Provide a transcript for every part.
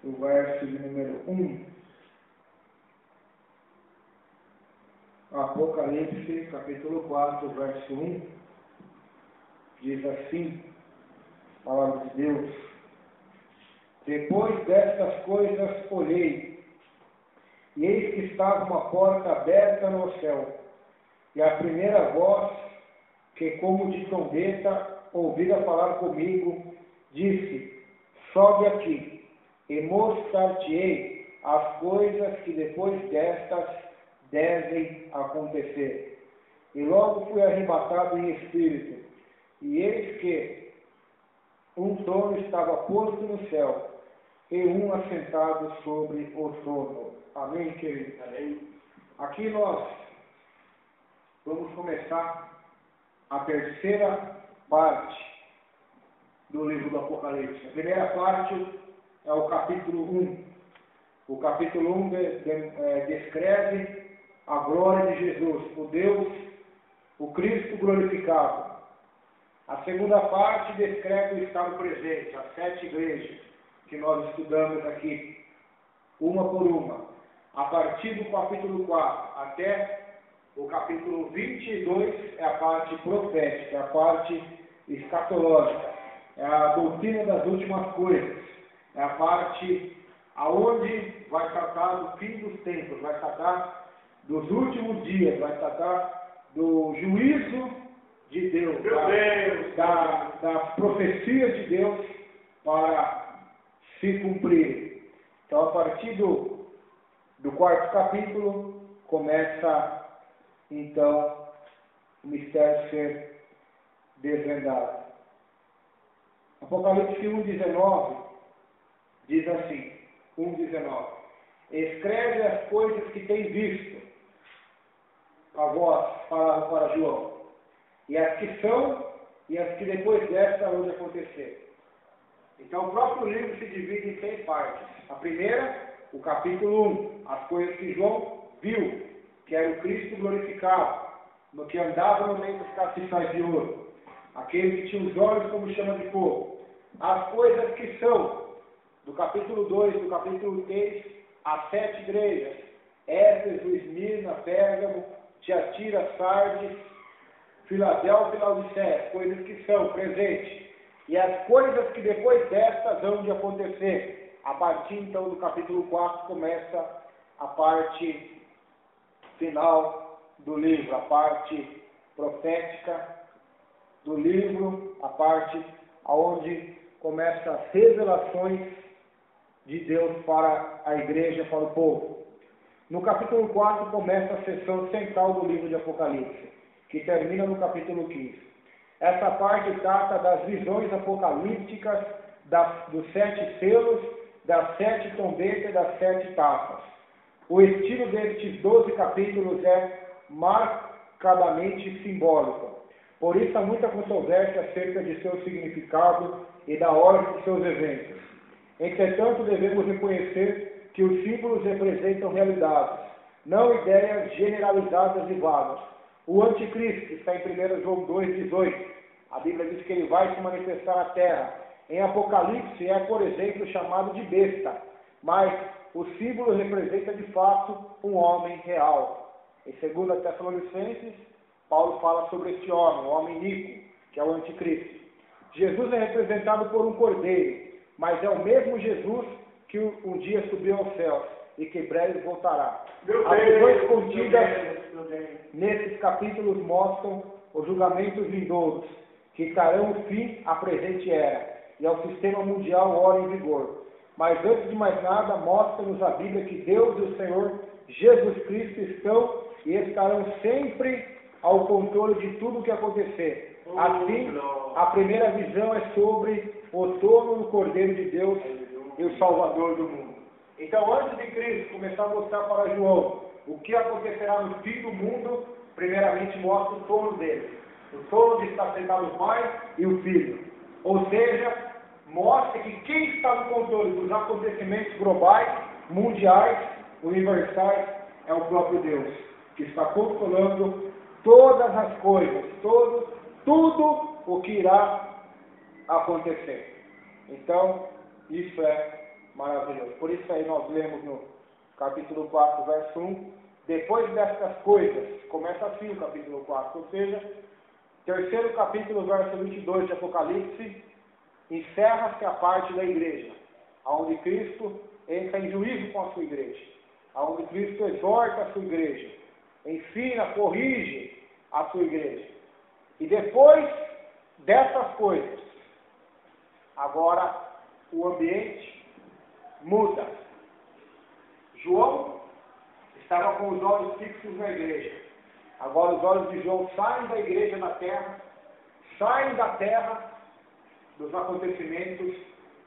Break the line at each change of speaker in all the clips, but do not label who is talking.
o verso de número 1. Apocalipse, capítulo 4, verso 1. Diz assim, a palavra de Deus: Depois destas coisas olhei, e eis que estava uma porta aberta no céu, e a primeira voz, que como de trombeta ouvira falar comigo, disse: Sobe aqui, e mostrar-te-ei as coisas que depois destas devem acontecer. E logo fui arrebatado em espírito, e eis que um trono estava posto no céu, e um assentado sobre o trono. Amém, querido? Amém. Aqui nós vamos começar a terceira parte do livro do Apocalipse. A primeira parte é o capítulo 1. O capítulo 1 descreve a glória de Jesus, o Deus, o Cristo glorificado. A segunda parte descreve o estado presente, as 7 igrejas que nós estudamos aqui, uma por uma. A partir do capítulo 4 até o capítulo 22 é a parte profética, é a parte escatológica, é a doutrina das últimas coisas, é a parte aonde vai tratar do fim dos tempos, vai tratar dos últimos dias, vai tratar do juízo de Deus, das profecias de Deus para se cumprir. Então, a partir do quarto capítulo, começa, então, o mistério ser desvendado. Apocalipse 1:19 diz assim, 1:19: Escreve as coisas que tem visto, a voz falava para João, e as que são, e as que depois desta hão de acontecer. Então, o próprio livro se divide em 6 partes. A primeira, o capítulo 1, as coisas que João viu, que era o Cristo glorificado, no que andava no meio dos castiçais de ouro, aquele que tinha os olhos como chama de fogo. As coisas que são, do capítulo 2, do capítulo 3, as 7 igrejas, Éfeso, Esmirna, Pérgamo, Tiatira, Sardes, Filadélfia e Laodiceia, coisas que são, presente. E as coisas que depois destas hão de acontecer. A partir, então, do capítulo 4, começa a parte final do livro, a parte profética do livro, a parte onde começam as revelações de Deus para a igreja, para o povo. No capítulo 4 começa a seção central do livro de Apocalipse, que termina no capítulo 15. Essa parte trata das visões apocalípticas, dos 7 selos, das 7 trombetas e das 7 taças. O estilo destes 12 capítulos é marcadamente simbólico. Por isso há muita controvérsia acerca de seu significado e da ordem de seus eventos. Entretanto, devemos reconhecer que os símbolos representam realidades, não ideias generalizadas e vagas. O anticristo, que está em 1 João 2,18, a Bíblia diz que ele vai se manifestar na terra. Em Apocalipse é, por exemplo, chamado de besta, mas o símbolo representa de fato um homem real. Em 2 Tessalonicenses, Paulo fala sobre este homem, o homem Nico, que é o anticristo. Jesus é representado por um cordeiro, mas é o mesmo Jesus que um dia subiu aos céus e que breve voltará. As visões contidas nesses capítulos mostram os julgamentos vindouros, que trarão o fim à presente era e ao sistema mundial ora em vigor. Mas antes de mais nada, mostra-nos a Bíblia que Deus e o Senhor Jesus Cristo estão e estarão sempre ao controle de tudo o que acontecer. Assim, a primeira visão é sobre o trono do Cordeiro de Deus e o Salvador do mundo. Então, antes de Cristo começar a mostrar para João o que acontecerá no fim do mundo, primeiramente mostra o trono dele. O trono de estar sentado o Pai e o Filho. Ou seja, mostra que quem está no controle dos acontecimentos globais, mundiais, universais, é o próprio Deus, que está controlando todas as coisas, tudo o que irá acontecer. Então, isso é Maravilhoso. Por isso aí nós lemos no capítulo 4, verso 1. Depois destas coisas, começa assim o capítulo 4, ou seja, terceiro capítulo, verso 22 de Apocalipse, encerra-se a parte da igreja, onde Cristo entra em juízo com a sua igreja, onde Cristo exorta a sua igreja, ensina, corrige a sua igreja. E depois dessas coisas, agora o ambiente muda. João estava com os olhos fixos na igreja. Agora os olhos de João saem da igreja na terra, saem da terra dos acontecimentos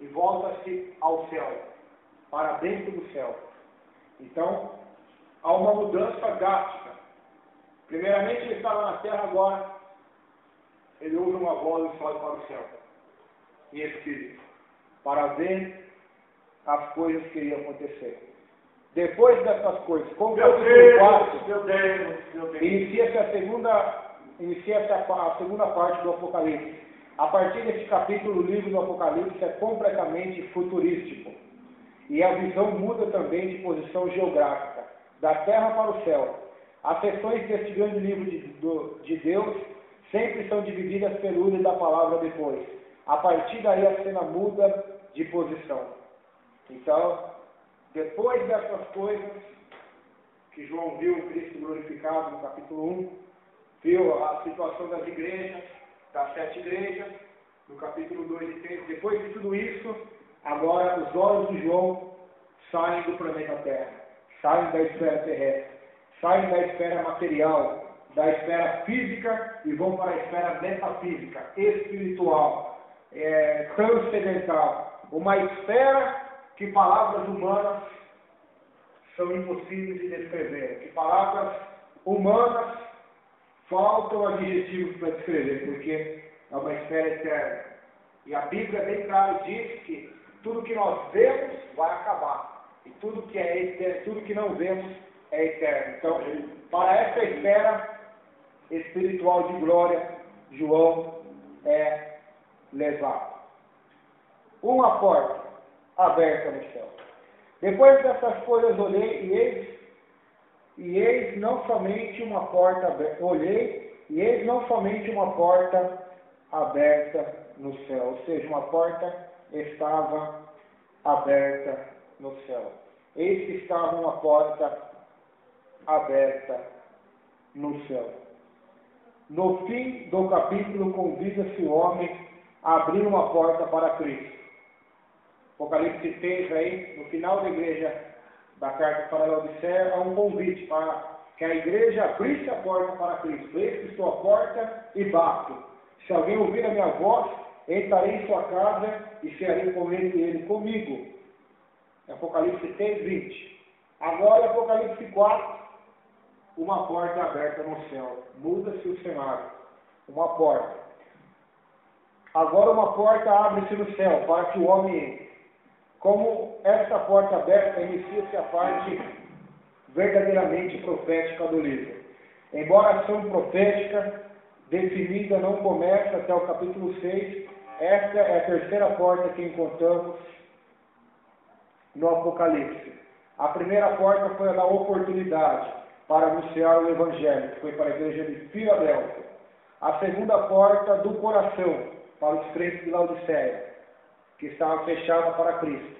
e voltam-se ao céu, para dentro do céu. Então, há uma mudança drástica. Primeiramente ele estava na terra, agora ele ouve uma voz e sobe para o céu, em espírito, para ver as coisas que iriam acontecer. Depois dessas coisas, como eu inicia-se a segunda parte do Apocalipse. A partir desse capítulo, o livro do Apocalipse é completamente futurístico. E a visão muda também de posição geográfica, da terra para o céu. As seções deste grande livro de Deus sempre são divididas pelo uso da palavra depois. A partir daí a cena muda de posição. Então, depois dessas coisas que João viu o Cristo glorificado no capítulo 1, viu a situação das igrejas, das 7 igrejas, no capítulo 2 e 3, depois de tudo isso, agora os olhos de João saem do planeta Terra, saem da esfera terrestre, saem da esfera material, da esfera física e vão para a esfera metafísica, espiritual, transcendental, uma esfera que palavras humanas são impossíveis de descrever, que palavras humanas faltam adjetivos para descrever, porque é uma esfera eterna. E a Bíblia bem claro diz que tudo que nós vemos vai acabar, e tudo que é eterno, tudo que não vemos é eterno. Então, para essa esfera espiritual de glória, João é levado. Uma porta aberta no céu. Depois dessas coisas olhei e eis não somente uma porta aberta. Olhei e eis não somente uma porta aberta no céu, ou seja, uma porta estava aberta no céu. Eis que estava uma porta aberta no céu. No fim do capítulo, convida-se o homem a abrir uma porta para Cristo. Apocalipse 6 aí, no final da igreja da carta para a Laodiceia, há um convite para que a igreja abrisse a porta para Cristo. Eis que estou à porta e bato. Se alguém ouvir a minha voz, entrarei em sua casa e cearei com ele e ele comigo. Apocalipse 6, 20. Agora, Apocalipse 4, uma porta aberta no céu. Muda-se o cenário. Uma porta. Agora uma porta abre-se no céu para que o homem entre. Como esta porta aberta, inicia-se a parte verdadeiramente profética do livro. Embora a ação profética definida não começa até o capítulo 6, esta é a terceira porta que encontramos no Apocalipse. A primeira porta foi a da oportunidade para anunciar o Evangelho, que foi para a igreja de Filadélfia. A segunda porta do coração, para os crentes de Laodiceia, que estava fechada para Cristo.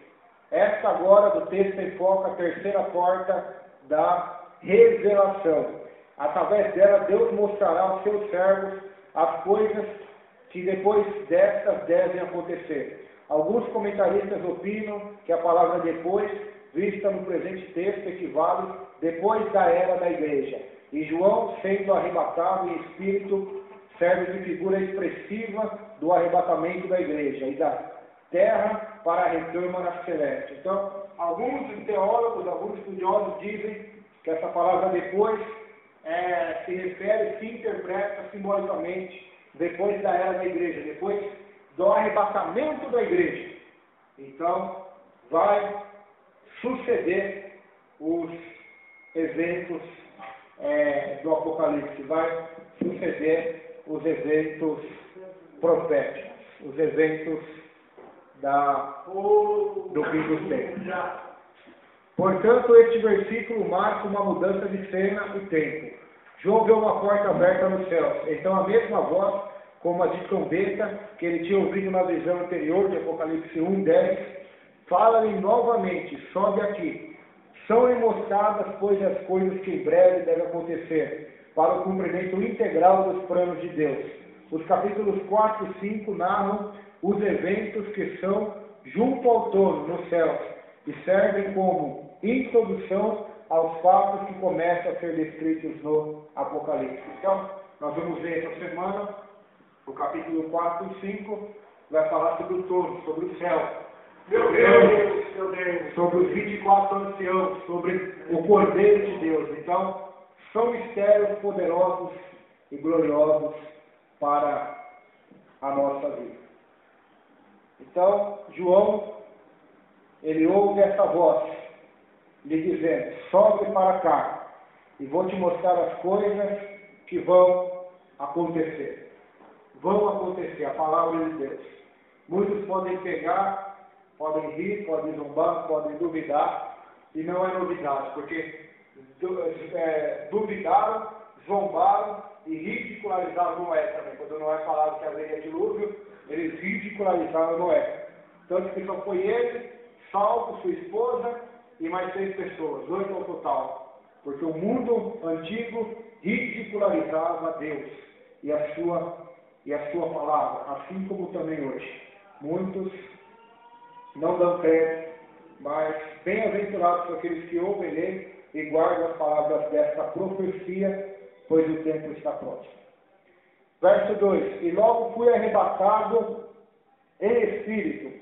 Esta agora do texto enfoca a terceira porta da revelação. Através dela, Deus mostrará aos seus servos as coisas que depois destas devem acontecer. Alguns comentaristas opinam que a palavra depois, vista no presente texto, equivale depois da era da igreja. E João, sendo arrebatado em espírito, serve de figura expressiva do arrebatamento da igreja e da terra para a retorno na celeste. Então, alguns teólogos, alguns estudiosos dizem que essa palavra depois se refere, se interpreta simbolicamente depois da era da igreja, depois do arrebatamento da igreja. Então, vai suceder os eventos do Apocalipse, vai suceder os eventos proféticos, os eventos do fim dos tempos. Portanto, este versículo marca uma mudança de cena e tempo. João vê uma porta aberta nos céus. Então a mesma voz, como a de trombeta, que ele tinha ouvido na visão anterior de Apocalipse 1:10, fala-lhe novamente: sobe aqui. São-lhe mostradas, pois, as coisas que em breve devem acontecer, para o cumprimento integral dos planos de Deus. Os capítulos 4 e 5 narram os eventos que são junto ao trono, nos céus, e servem como introdução aos fatos que começam a ser descritos no Apocalipse. Então, nós vamos ver essa semana, o capítulo 4 e 5, vai falar sobre o trono, sobre o céu. Meu Deus! Sobre os 24 anciãos, sobre o Cordeiro de Deus. Então, são mistérios poderosos e gloriosos para a nossa vida. Então, João, ele ouve essa voz, lhe dizendo: sobe para cá, e vou te mostrar as coisas que vão acontecer. Vão acontecer, a palavra de Deus. Muitos podem pegar, podem rir, podem zombar, podem duvidar, e não é novidade, porque duvidaram, zombaram e ridicularizaram Noé também. Quando Noé falava que haveria dilúvio, eles ridicularizaram Noé. Tanto que só foi ele, salvo, sua esposa e mais 6 pessoas, 8 ao total. Porque o mundo antigo ridicularizava Deus e a sua palavra, assim como também hoje. Muitos não dão crédito, mas bem-aventurados são aqueles que ouvem ele e guardam as palavras desta profecia, pois o tempo está próximo. Verso 2: e logo fui arrebatado em espírito,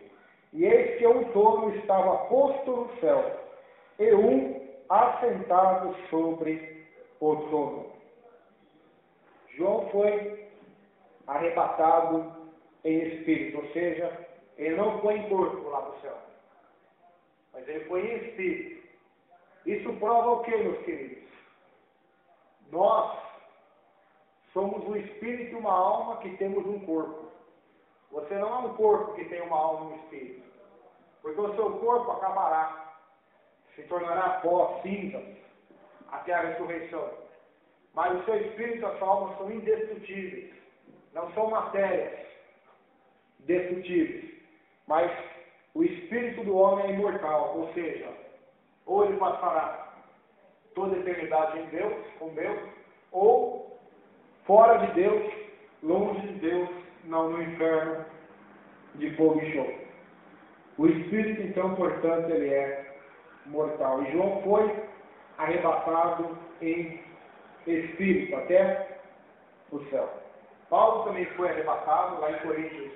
e eis que um trono estava posto no céu, e um assentado sobre o trono. João foi arrebatado em espírito, ou seja, ele não foi em corpo lá para o céu, mas ele foi em espírito. Isso prova o que, meus queridos? Nós somos um espírito e uma alma que temos um corpo. Você não é um corpo que tem uma alma e um espírito, porque o seu corpo acabará, se tornará pó, cinza, até a ressurreição. Mas o seu espírito e a sua alma são indestrutíveis, não são matérias destrutíveis, mas o espírito do homem é imortal, ou seja, ou ele passará toda a eternidade em Deus, com Deus, ou fora de Deus, longe de Deus, no inferno de fogo e enxofre. O espírito, então, portanto, ele é mortal. E João foi arrebatado em espírito até o céu. Paulo também foi arrebatado, lá em Coríntios,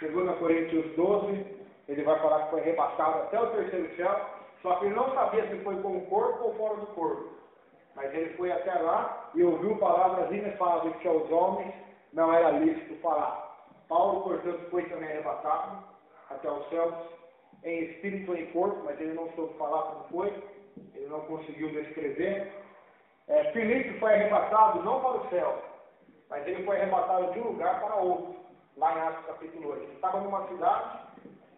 2 Coríntios 12, ele vai falar que foi arrebatado até o terceiro céu, só que ele não sabia se foi com o corpo ou fora do corpo. Mas ele foi até lá e ouviu palavras inefáveis que aos homens não era lícito falar. Paulo, portanto, foi também arrebatado até os céus, em espírito e em corpo, mas ele não soube falar como foi, ele não conseguiu descrever. Filipe foi arrebatado não para o céu, mas ele foi arrebatado de um lugar para outro, lá em Atos capítulo 8. Ele estava numa cidade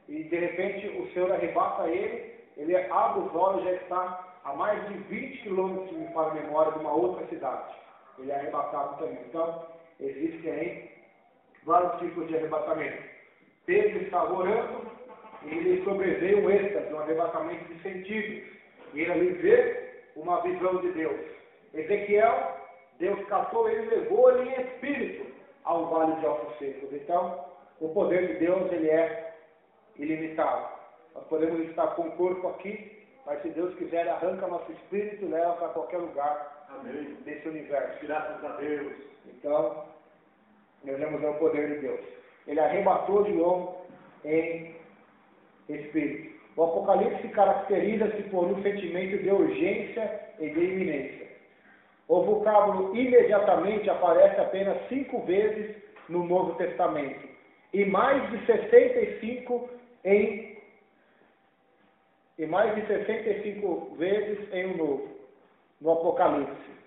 e de repente o Senhor arrebata ele abre os olhos e já está a mais de 20 quilômetros, se me fala a memória, de uma outra cidade. Ele é arrebatado também. Então, existem aí vários tipos de arrebatamento. Pedro estava orando e ele sobreveio um êxtase, um arrebatamento de sentidos. E ele ali vê uma visão de Deus. Ezequiel, Deus catou ele e levou ele em espírito ao vale de ossos secos. Então, o poder de Deus, ele é ilimitado. Nós podemos estar com o corpo aqui, mas se Deus quiser, ele arranca nosso espírito e leva para qualquer lugar. Amém. Desse universo. Graças a Deus. Então, nós vemos o poder de Deus. Ele arrebatou João em espírito. O Apocalipse caracteriza-se por um sentimento de urgência e de iminência. O vocábulo imediatamente aparece apenas 5 vezes no Novo Testamento e mais de 65 vezes em um Novo, no Apocalipse.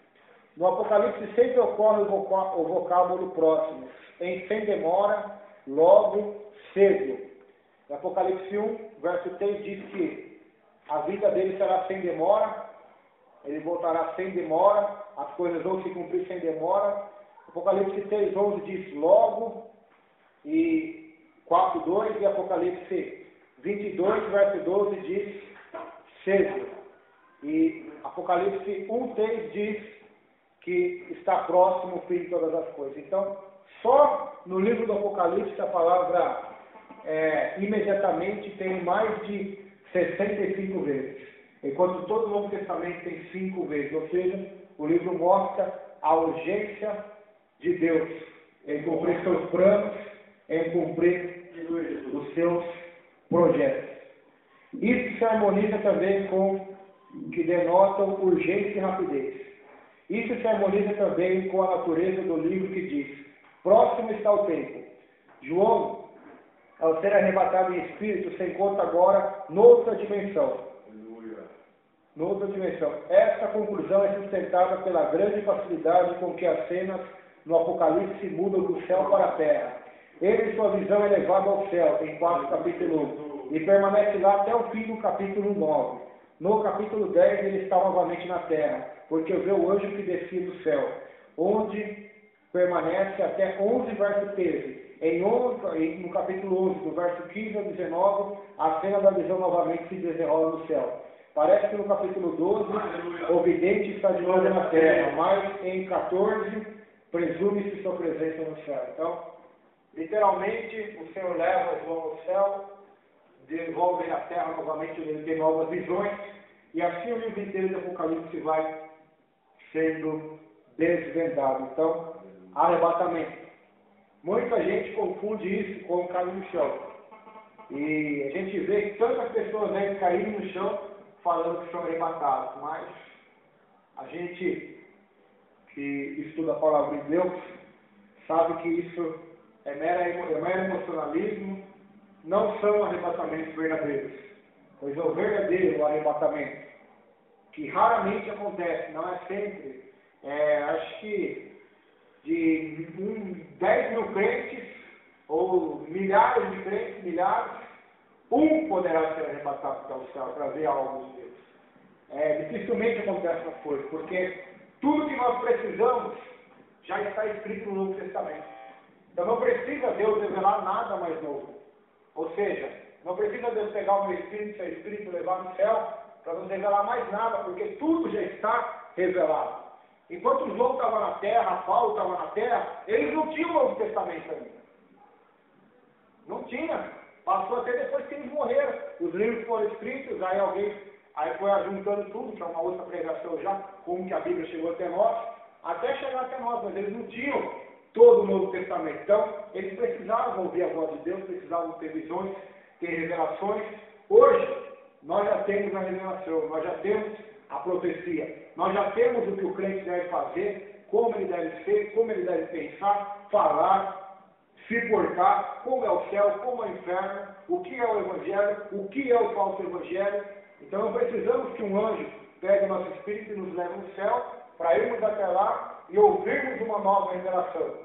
No Apocalipse sempre ocorre o vocábulo próximo, em sem demora, logo, cedo. Em Apocalipse 1, verso 3, diz que a vida dele será sem demora, ele voltará sem demora, as coisas vão se cumprir sem demora. Apocalipse 3, 11 diz logo, e 4, 2, e Apocalipse 22, verso 12 diz cedo. E Apocalipse 1, 3 diz que está próximo o fim de todas as coisas. Então, só no livro do Apocalipse a palavra imediatamente tem mais de 65 vezes, enquanto todo o Novo Testamento tem 5 vezes, ou seja, o livro mostra a urgência de Deus em cumprir seus planos, em cumprir os seus projetos. Isso se harmoniza também com que denotam urgência e rapidez. Isso se harmoniza também com a natureza do livro que diz: próximo está o tempo. João, ao ser arrebatado em espírito, se encontra agora noutra dimensão. Noutra dimensão. Esta conclusão é sustentada pela grande facilidade com que as cenas no Apocalipse mudam do céu para a terra. Ele, sua visão, é levado ao céu, em 4 capítulo 1, e permanece lá até o fim do capítulo 9. No capítulo 10, ele está novamente na terra, porque vê o anjo que descia do céu, onde permanece até 11, verso 13. No capítulo 11, do verso 15 ao 19, a cena da visão novamente se desenrola no céu. Parece que no capítulo 12, o vidente está de novo na terra, mas em 14, presume-se sua presença no céu. Então, literalmente, o Senhor leva João ao céu, devolve ele à terra novamente, ele tem novas visões, e assim o livro inteiro do Apocalipse vai sendo desvendado. Então, arrebatamento. Muita gente confunde isso com cair no chão. E a gente vê que tantas pessoas aí caírem no chão falando que são arrebatados, mas a gente que estuda a palavra de Deus sabe que isso é mero emocionalismo, não são arrebatamentos verdadeiros. Pois é o verdadeiro arrebatamento, que raramente acontece, não é sempre. Acho que de 10 mil crentes, ou milhares de crentes, um poderá ser arrebatado para o céu, para ver algo de Deus. Dificilmente acontece essas coisas, porque tudo que nós precisamos já está escrito no Novo Testamento. Então não precisa Deus revelar nada mais novo. Ou seja, não precisa Deus pegar o meu espírito, seu espírito, levar no céu, para não revelar mais nada, porque tudo já está revelado. Enquanto João estava na terra, Paulo estava na terra, eles não tinham o Novo Testamento ainda. Não tinha. Passou até depois que eles morreram. Os livros foram escritos, aí foi ajuntando tudo, que é uma outra pregação já, como que a Bíblia chegou até nós, até chegar até nós, mas eles não tinham todo o Novo Testamento. Então, eles precisavam ouvir a voz de Deus, precisavam ter visões, ter revelações. Hoje, nós já temos a revelação, nós já temos a profecia, nós já temos o que o crente deve fazer, como ele deve ser, como ele deve pensar, falar, se portar, como é o céu, como é o inferno, o que é o Evangelho, o que é o falso Evangelho. Então não precisamos que um anjo pegue o nosso espírito e nos leve ao céu, para irmos até lá e ouvirmos uma nova revelação,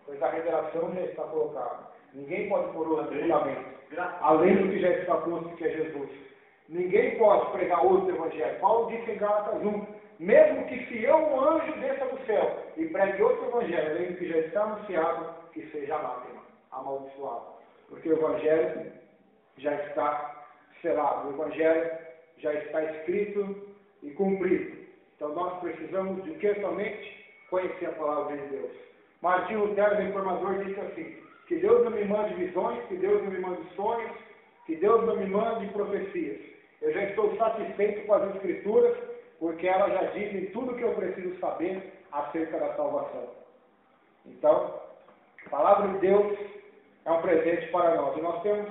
pois a revelação já está colocada. Ninguém pode pôr outro fundamento, além do que já está posto, que é Jesus. Ninguém pode pregar outro Evangelho. Paulo disse em Gálatas 1, mesmo que se eu, um anjo, desça do céu e pregue outro Evangelho, além do que já está anunciado, que seja anátema, amaldiçoado. Porque o Evangelho já está selado, o Evangelho já está escrito e cumprido. Então nós precisamos de que somente conhecer a palavra de Deus. Martinho Lutero, reformador, disse assim: que Deus não me mande visões, que Deus não me mande sonhos, que Deus não me mande profecias. Eu já estou satisfeito com as Escrituras, porque elas já dizem tudo o que eu preciso saber acerca da salvação. Então, a palavra de Deus é um presente para nós. E nós temos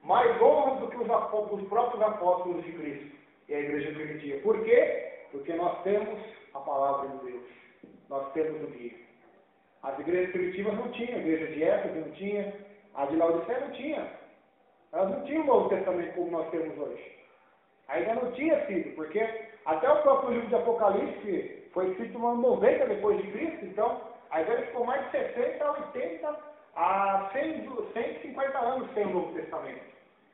mais honra do que os próprios apóstolos de Cristo e a igreja primitiva. Por quê? Porque nós temos a palavra de Deus. Nós temos o guia. As igrejas primitivas não tinham, a igreja de Éfeso não tinha, a de Laodiceia não tinha. Elas não tinham o Novo Testamento como nós temos hoje. Ainda não tinha sido, porque até o próprio livro de Apocalipse foi escrito no ano 90 depois de Cristo, então a igreja ficou mais de 60, 80, a 100, 150 anos sem o Novo Testamento.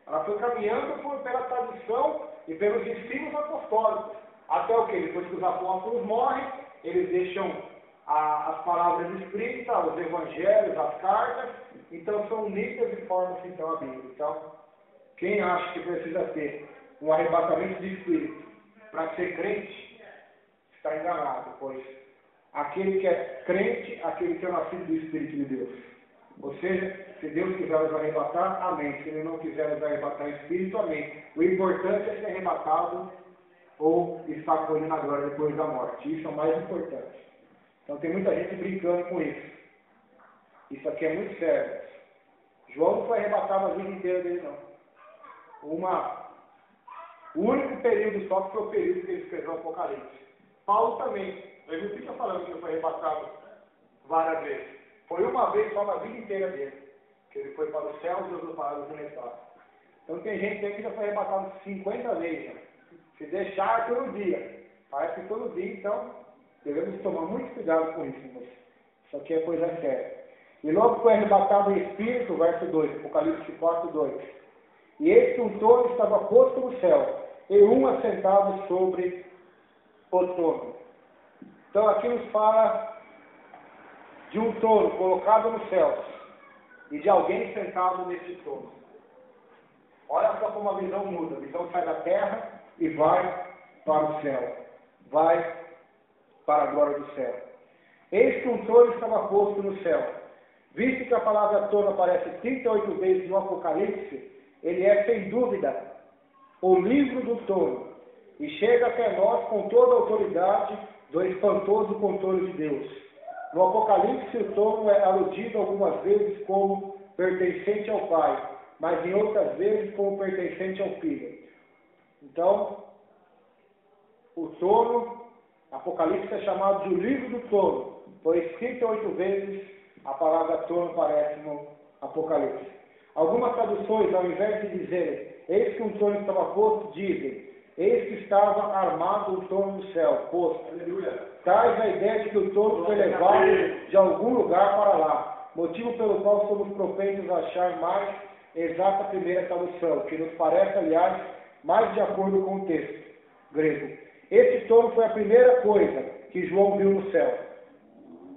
Ela foi caminhando pela tradição e pelos ensinos apostólicos. Até o que? Depois que os apóstolos morrem, eles deixam as palavras escritas, os evangelhos, as cartas. Então são unidas e formam então a Bíblia. Então, quem acha que precisa ter um arrebatamento de espírito para ser crente, está enganado, pois aquele que é crente, aquele que é nascido do Espírito de Deus. Ou seja, se Deus quiser nos arrebatar, amém. Se Ele não quiser nos arrebatar em espírito, amém. O importante é ser arrebatado ou estar com Ele na glória depois da morte. Isso é o mais importante. Então tem muita gente brincando com isso. Isso aqui é muito sério. João não foi arrebatado a vida inteira dele, não. O único período só que foi o período que ele escreveu o Apocalipse. Paulo também. Ele não fica falando que ele foi arrebatado várias vezes. Foi uma vez só na vida inteira dele. Que ele foi para os céus e outros para os espaço. Então tem gente aí que já foi arrebatado 50 vezes. Né? Se deixar todo dia. Parece que todo dia, então, devemos tomar muito cuidado com isso. Mas isso aqui é coisa séria. E logo foi arrebatado em espírito, verso 2, Apocalipse 4, 2. E eis que um trono estava posto no céu, e um assentado sobre o trono. Então aqui nos fala de um trono colocado nos céus, e de alguém sentado nesse trono. Olha só como a visão muda. A visão sai da terra e vai para o céu. Vai para a glória do céu. Eis que um trono estava posto no céu. Visto que a palavra trono aparece 38 vezes no Apocalipse, ele é, sem dúvida, o livro do trono, e chega até nós com toda a autoridade do espantoso controle de Deus. No Apocalipse, o trono é aludido algumas vezes como pertencente ao Pai, mas em outras vezes como pertencente ao Filho. Então, o trono, Apocalipse é chamado de o livro do trono, pois 38 vezes a palavra trono aparece no Apocalipse. Algumas traduções, ao invés de dizer, eis que um trono estava posto, dizem, eis que estava armado o trono do céu, posto. Aleluia. Traz a ideia de que o trono foi levado de algum lugar para lá, motivo pelo qual somos propensos a achar mais exata a primeira tradução, que nos parece, aliás, mais de acordo com o texto grego. Esse trono foi a primeira coisa que João viu no céu.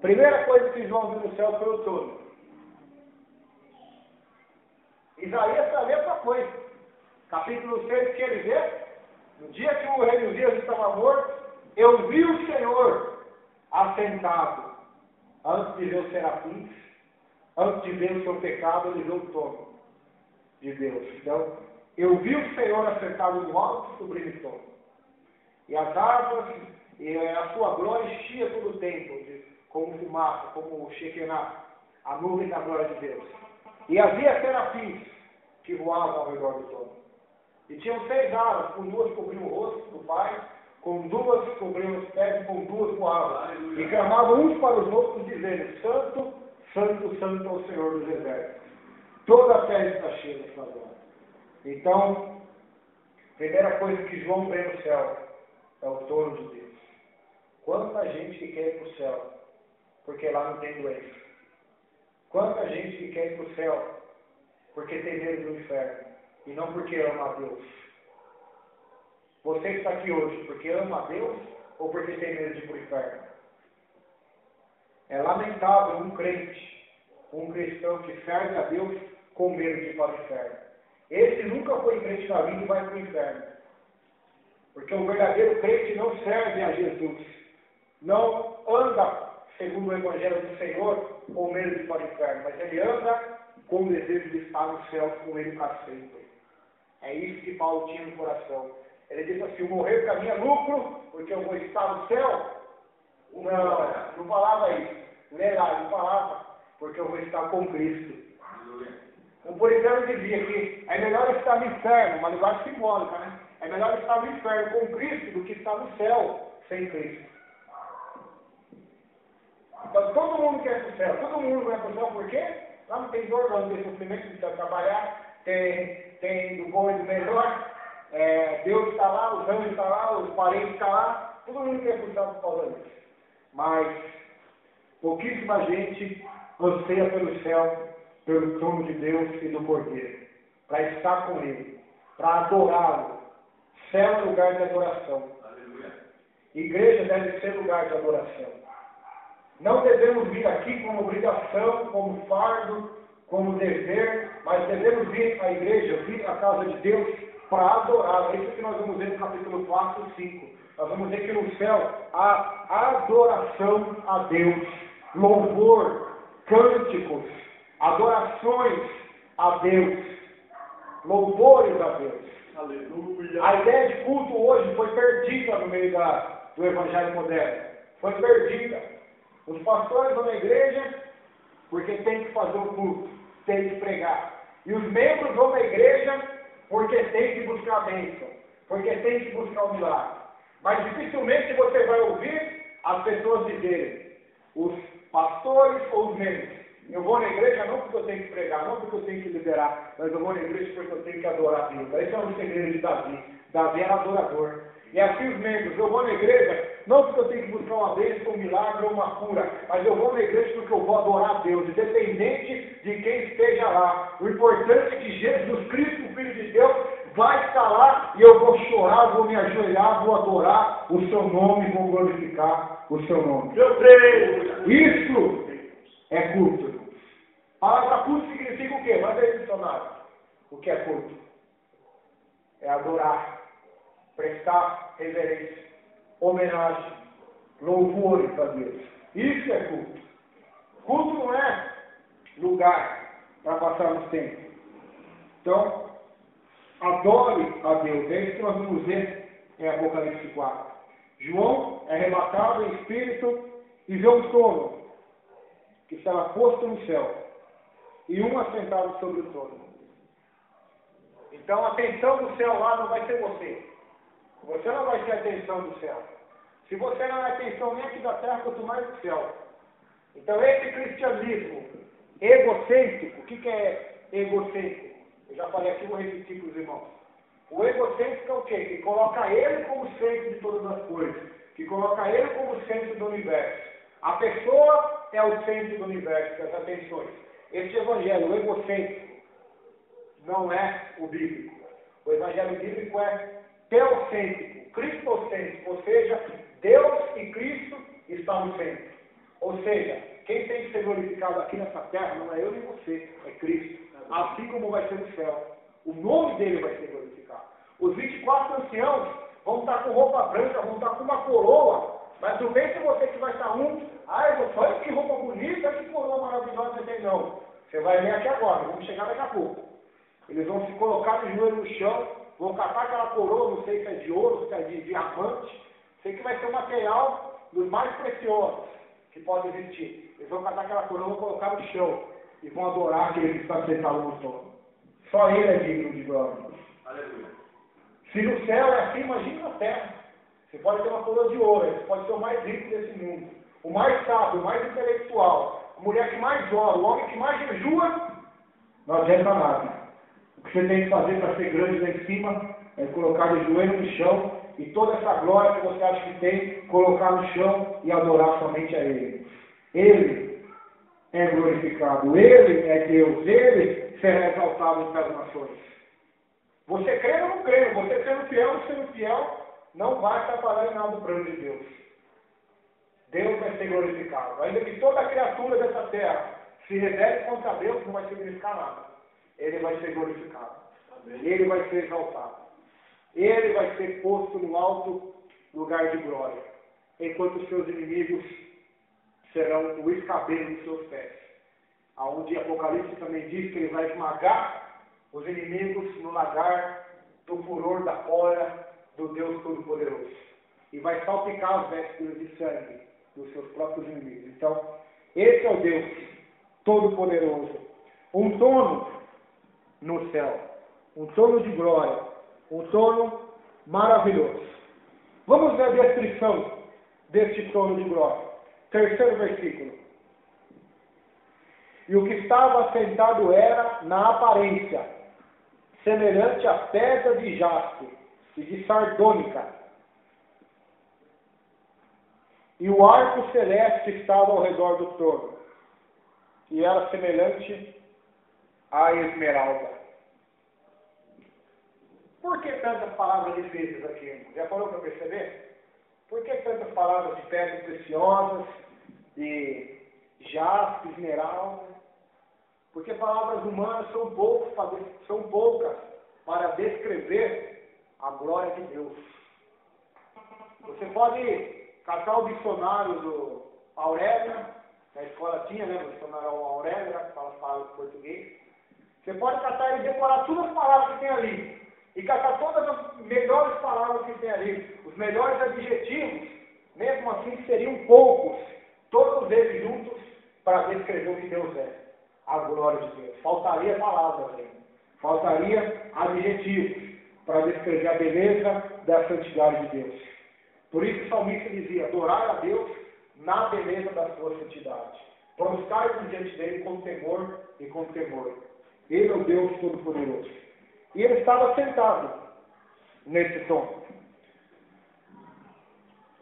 Primeira coisa que João viu no céu foi o trono. Isaías foi a mesma coisa. Capítulo 6, que ele vê, no dia que o rei Uzias estava morto, eu vi o Senhor assentado. Antes de ver os serafins, antes de ver o seu pecado, ele viu o trono de Deus. Então, eu vi o Senhor assentado no alto e sublime trono. E as árvores, e a sua glória enchia todo o templo, como fumaça, como Shekinah, a nuvem da glória de Deus. E havia serafins que voavam ao redor do trono. E tinham 6 asas, com 2 cobriam o rosto do Pai, com 2 cobriam os pés e com 2 voavam. Aleluia. E clamavam uns para os outros, dizendo, Santo, Santo, Santo é o Senhor dos Exércitos. Toda a terra está cheia da sua glória. Então, a primeira coisa que João vê no céu é o trono de Deus. Quanta gente que quer ir para o céu, porque lá não tem doença. Quanta gente que quer ir para o céu, porque tem medo do inferno, e não porque ama a Deus. Você está aqui hoje porque ama a Deus, ou porque tem medo de ir para o inferno? É lamentável um crente, um cristão que serve a Deus com medo de ir para o inferno. Esse nunca foi crente na vida e vai para o inferno. Porque o verdadeiro crente não serve a Jesus. Não anda segundo o Evangelho do Senhor com medo de ir para o inferno. Mas ele anda com o desejo de estar no céu com ele para sempre. É isso que Paulo tinha no coração. Ele disse assim, morrer para mim é lucro, porque eu vou estar no céu. Não falava isso. Lê lá, não falava, porque eu vou estar com Cristo. O puritano dizia que é melhor estar no inferno, uma linguagem simbólica, né? É melhor estar no inferno com Cristo do que estar no céu sem Cristo. Então todo mundo quer ir para o céu, todo mundo vai para o céu, por quê? Lá não tem dor, lá não tem sofrimento, não precisa trabalhar, tem do bom e do melhor, Deus está lá, os anjos estão lá, os parentes estão lá, todo mundo quer ir para o céu por causa disso. Mas pouquíssima gente anseia pelo céu, pelo trono de Deus e do Cordeiro. para estar com Ele, para adorá-lo. Céu é lugar de adoração.
Aleluia.
Igreja deve ser lugar de adoração. Não devemos vir aqui como obrigação, como fardo, como dever, mas devemos vir à igreja, vir à casa de Deus para adorar. É isso que nós vamos ver no capítulo 4 e 5. Nós vamos ver que no céu há adoração a Deus, louvor, cânticos, adorações a Deus, louvores a Deus.
Aleluia.
A ideia de culto hoje foi perdida no meio do evangelho moderno. Foi perdida. Os pastores vão na igreja porque tem que fazer o culto, tem que pregar. E os membros vão na igreja porque tem que buscar a bênção, porque tem que buscar o milagre. Mas dificilmente você vai ouvir as pessoas dizerem, os pastores ou os membros, eu vou na igreja não porque eu tenho que pregar, não porque eu tenho que liderar, mas eu vou na igreja porque eu tenho que adorar a Deus. Esse é o segredo de Davi. Davi era adorador. E assim os membros, eu vou na igreja não porque eu tenho que buscar uma bênção, um milagre ou uma cura, mas eu vou na igreja porque eu vou adorar a Deus, independente de quem esteja lá. O importante é que Jesus Cristo, o Filho de Deus, vai estar lá e eu vou chorar, vou me ajoelhar, vou adorar o seu nome, vou glorificar o seu nome.
Meu Deus!
Isso é culto. A palavra culto significa o quê? Manda aí, dicionário. O que é culto? É adorar, prestar reverência, homenagem, louvores a Deus. Isso é culto. Culto não é lugar para passarmos tempo. Então, adore a Deus. É isso que nós vamos ver em Apocalipse 4. João é arrebatado em espírito e vê um trono que estava posto no céu e um assentado sobre o trono. Então a atenção do céu lá não vai ser você. Você não vai ter a atenção do céu. Se você não é atenção nem aqui da terra, quanto mais do céu. Então esse cristianismo egocêntrico, o que é egocêntrico? Eu já falei aqui, vou repetir para os irmãos. O egocêntrico é o quê? Que coloca ele como centro de todas as coisas. Que coloca ele como centro do universo. A pessoa é o centro do universo, das atenções. Este evangelho, o egocêntrico, não é o bíblico. O evangelho bíblico é teocêntrico, cristocêntrico, ou seja, Deus e Cristo estão no centro. Ou seja, quem tem que ser glorificado aqui nessa terra não é eu nem você, é Cristo. Assim como vai ser no céu. O nome dele vai ser glorificado. Os 24 anciãos vão estar com roupa branca, vão estar com uma coroa. Mas não vem se você que vai estar olha que roupa bonita, que coroa maravilhosa você tem, não. Você vai ver aqui agora, vamos chegar daqui a pouco. Eles vão se colocar de joelho no chão, vão catar aquela coroa, não sei se é de ouro, se é de diamante, sei que vai ser um material dos mais preciosos que pode existir. Eles vão catar aquela coroa, vão colocar no chão e vão adorar aquele que está sentado no trono. Só ele é digno de glória.
Aleluia.
Se no céu é assim, imagine na terra. Você pode ter uma coroa de ouro, você pode ser o mais rico desse mundo, o mais sábio, o mais intelectual, a mulher que mais ora, o homem que mais jejua, não adianta nada. O que você tem que fazer para ser grande lá em cima é colocar de joelho no chão e toda essa glória que você acha que tem, colocar no chão e adorar somente a Ele. Ele é glorificado, Ele é Deus, Ele será exaltado entre as nações. Você crê ou não crê, você sendo fiel, não vai atrapalhar em nada o plano de Deus. Deus vai ser glorificado. Ainda que toda criatura dessa terra se rebele contra Deus, não vai significar nada. Ele vai ser glorificado. Amém. Ele vai ser exaltado. Ele vai ser posto no alto lugar de glória. Enquanto os seus inimigos serão o escabelo dos seus pés. Aonde Apocalipse também diz que ele vai esmagar os inimigos no lagar do furor da cólera do Deus Todo-Poderoso. E vai salpicar as vestes de sangue dos seus próprios inimigos. Então, esse é o Deus Todo-Poderoso. Um trono no céu. Um trono de glória. Um trono maravilhoso. Vamos ver a descrição deste trono de glória. Terceiro versículo. E o que estava sentado era, na aparência, semelhante à pedra de jaspe e de sardônica. E o arco celeste estava ao redor do trono, e era semelhante à esmeralda. Por que tantas palavras difíceis aqui, irmão? Já parou para perceber? Por que tantas palavras de pedras preciosas, de jaspe, esmeralda? Porque palavras humanas são poucas para descrever a glória de Deus. Você pode catar o dicionário do Aurélio, na escola tinha, né? O dicionário Aurélio, que fala as palavras em português. Você pode catar e decorar todas as palavras que tem ali. E catar todas as melhores palavras que tem ali. Os melhores adjetivos, mesmo assim, seriam poucos. Todos eles juntos para descrever o que Deus é. A glória de Deus. Faltaria palavras, hein? Faltaria adjetivos para descrever a beleza da santidade de Deus. Por isso o salmista dizia, adorar a Deus na beleza da sua santidade. Prostrar-se diante dele com temor e com temor. Ele é o Deus Todo-Poderoso. E ele estava sentado nesse tom.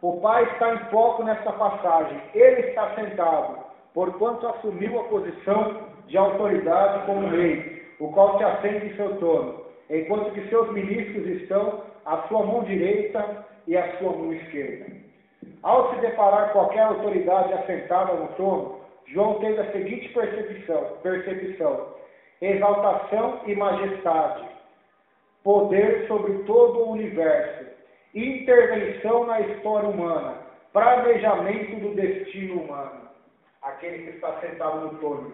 O Pai está em foco nesta passagem. Ele está sentado, porquanto assumiu a posição de autoridade como rei, o qual se assenta em seu trono, enquanto que seus ministros estão à sua mão direita e à sua mão esquerda. Ao se deparar qualquer autoridade assentada no trono, João teve a seguinte percepção: exaltação e majestade, poder sobre todo o universo, intervenção na história humana, planejamento do destino humano. Aquele que está sentado no trono.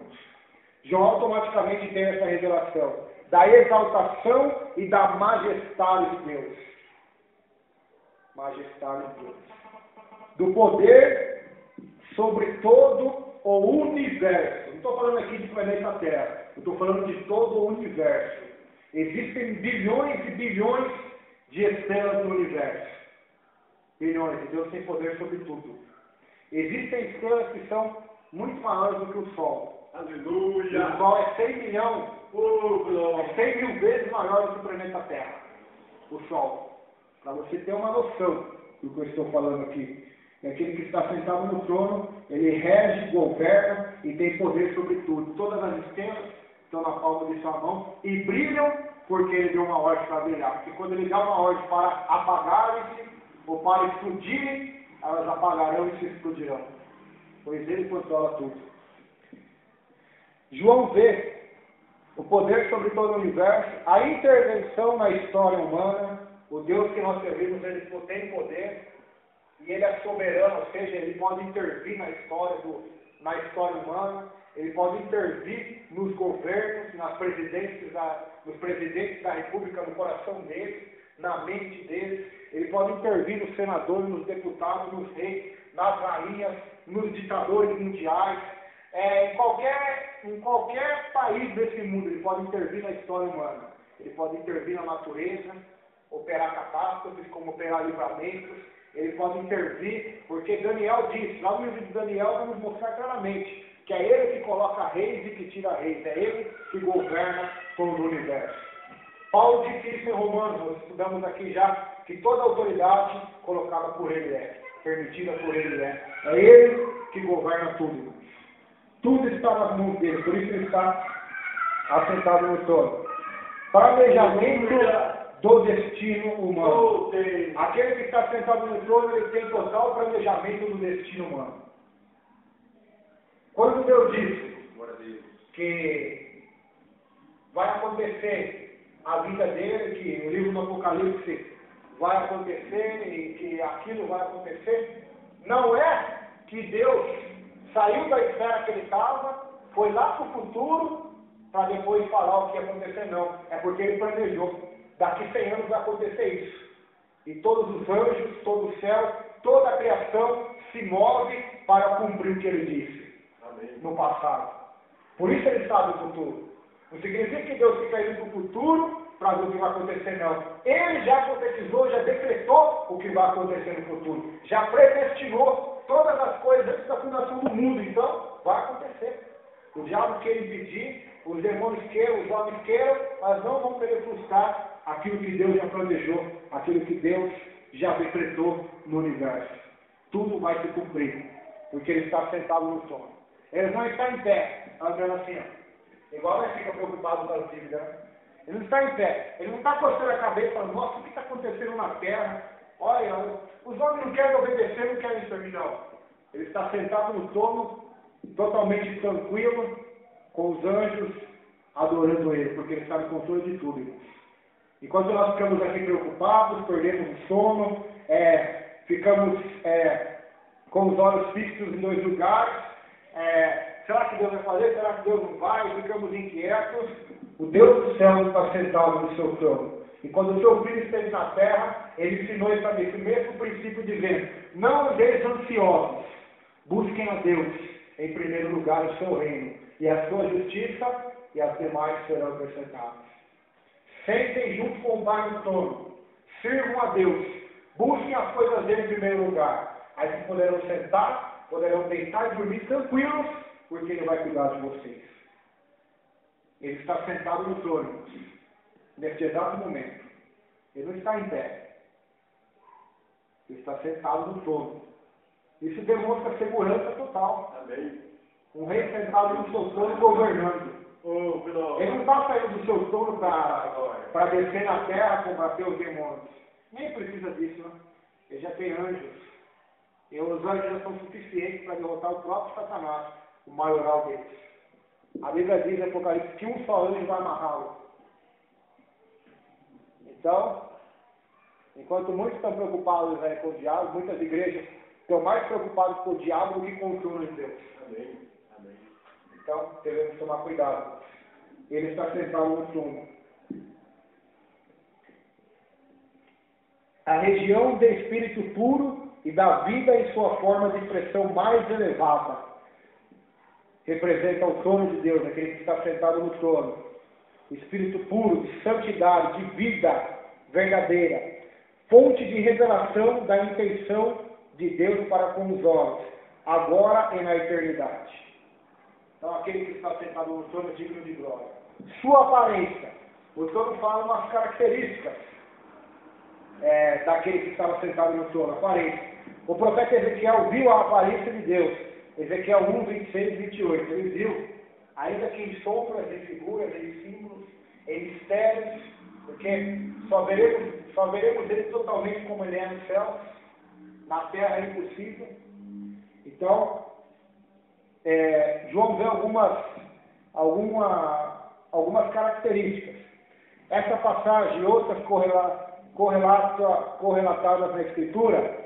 João automaticamente tem essa revelação da exaltação e da majestade de Deus. Majestade de Deus. Do poder sobre todo o universo. Não estou falando aqui de planeta Terra. Eu estou falando de todo o universo. Existem bilhões e bilhões de estrelas no universo. Bilhões. E Deus tem poder sobre tudo. Existem estrelas que são muito maiores do que o Sol.
Aleluia!
O Sol é 100 milhões, é 100 mil vezes maior do que o planeta Terra. O Sol. Para você ter uma noção do que eu estou falando aqui. É aquele que está sentado no trono, ele rege, governa e tem poder sobre tudo. Todas as estrelas estão na palma de sua mão e brilham porque ele deu uma ordem para brilhar. Porque quando ele dá uma ordem para apagarem-se ou para explodirem, elas apagarão e se explodirão. Pois ele controla tudo. João vê o poder sobre todo o universo, a intervenção na história humana. O Deus que nós servimos, ele tem poder e ele é soberano, ou seja, ele pode intervir na história humana, ele pode intervir nos governos, nos presidentes da República, no coração deles, na mente deles. Ele pode intervir nos senadores, nos deputados, nos reis, nas rainhas, nos ditadores mundiais. Em qualquer país desse mundo, ele pode intervir na história humana. Ele pode intervir na natureza, operar catástrofes, como operar livramentos. Ele pode intervir, porque Daniel diz, lá no livro de Daniel, vamos mostrar claramente que é ele que coloca reis e que tira reis. É ele que governa todo o universo. Paulo disse isso em Romanos, nós estudamos aqui já, que toda autoridade colocada por ele é, permitida por ele é. É ele que governa tudo. Tudo está nas mãos dele, por isso ele está assentado no trono. Planejamento do destino humano. Aquele que está sentado no trono, ele tem total planejamento do destino humano. Quando Deus disse que vai acontecer a vida dele, que no livro do Apocalipse vai acontecer e que aquilo vai acontecer, não é que Deus saiu da esfera que ele estava, foi lá para o futuro, para depois falar o que ia acontecer, não. É porque ele planejou. Daqui 100 anos vai acontecer isso. E todos os anjos, todo o céu, toda a criação se move para cumprir o que ele disse. Amém. No passado. Por isso ele sabe o futuro. Não significa que Deus fica indo para o futuro para ver o que vai acontecer, não. Ele já profetizou, já decretou o que vai acontecer no futuro. Já predestinou todas as coisas antes da fundação do mundo. Então, vai acontecer. O diabo quer impedir, os demônios queiram, os homens queiram, mas não vão querer frustrar aquilo que Deus já planejou, aquilo que Deus já decretou no universo. Tudo vai se cumprir, porque ele está sentado no trono. Ele não está em pé, andando assim, ó. Igual nós ficamos preocupados com as dívidas, né? Ele não está em pé. Ele não está coçando a cabeça e falando, nossa, o que está acontecendo na terra? Olha, os homens não querem obedecer, não querem servir, não. Ele está sentado no trono, totalmente tranquilo, com os anjos adorando ele, porque ele está no controle de tudo, irmãos. Enquanto nós ficamos aqui preocupados, perdemos o sono, ficamos com os olhos fixos em dois lugares, será que Deus vai fazer? Será que Deus não vai? Ficamos inquietos. O Deus do céu está sentado no seu trono. E quando o seu filho esteve na terra, ele ensinou esse mesmo princípio dizendo, não andeis ansiosos, busquem a Deus em primeiro lugar o seu reino e a sua justiça, e as demais serão acrescentadas. Sentem junto com o Pai no trono, sirvam a Deus, busquem as coisas dele em primeiro lugar. Aí vocês poderão sentar, poderão deitar e dormir tranquilos, porque ele vai cuidar de vocês. Ele está sentado no trono, neste exato momento. Ele não está em pé. Ele está sentado no trono. Isso demonstra segurança total.
Amém.
Um rei sentado no seu trono governando. Ele não está saindo do seu trono para descer na terra, combater os demônios. Nem precisa disso, né? Ele já tem anjos. E os anjos já são suficientes para derrotar o próprio Satanás, o maioral deles. A Bíblia diz em Apocalipse que um só anjo vai amarrá-lo. Então, enquanto muitos estão preocupados com o diabo, muitas igrejas estão mais preocupadas com o diabo do que com o trono de Deus.
Amém. Amém.
Então, devemos tomar cuidado. Ele está sentado no trono. A região de espírito puro e da vida em sua forma de expressão mais elevada representa o trono de Deus, aquele que está sentado no trono. O espírito puro, de santidade, de vida verdadeira, fonte de revelação da intenção de Deus para com os homens, agora e na eternidade. Então, aquele que está sentado no trono é digno de glória. Sua aparência. O trono fala umas características daquele que estava sentado no trono, aparência. O profeta Ezequiel viu a aparência de Deus. Ezequiel 1, 26 e 28. Ele viu, ainda que em sombras, em figuras, em símbolos, em mistérios, porque só veremos ele totalmente como ele é no céu, na terra é impossível. Então, João vê algumas características. Essa passagem e outras correlatadas na Escritura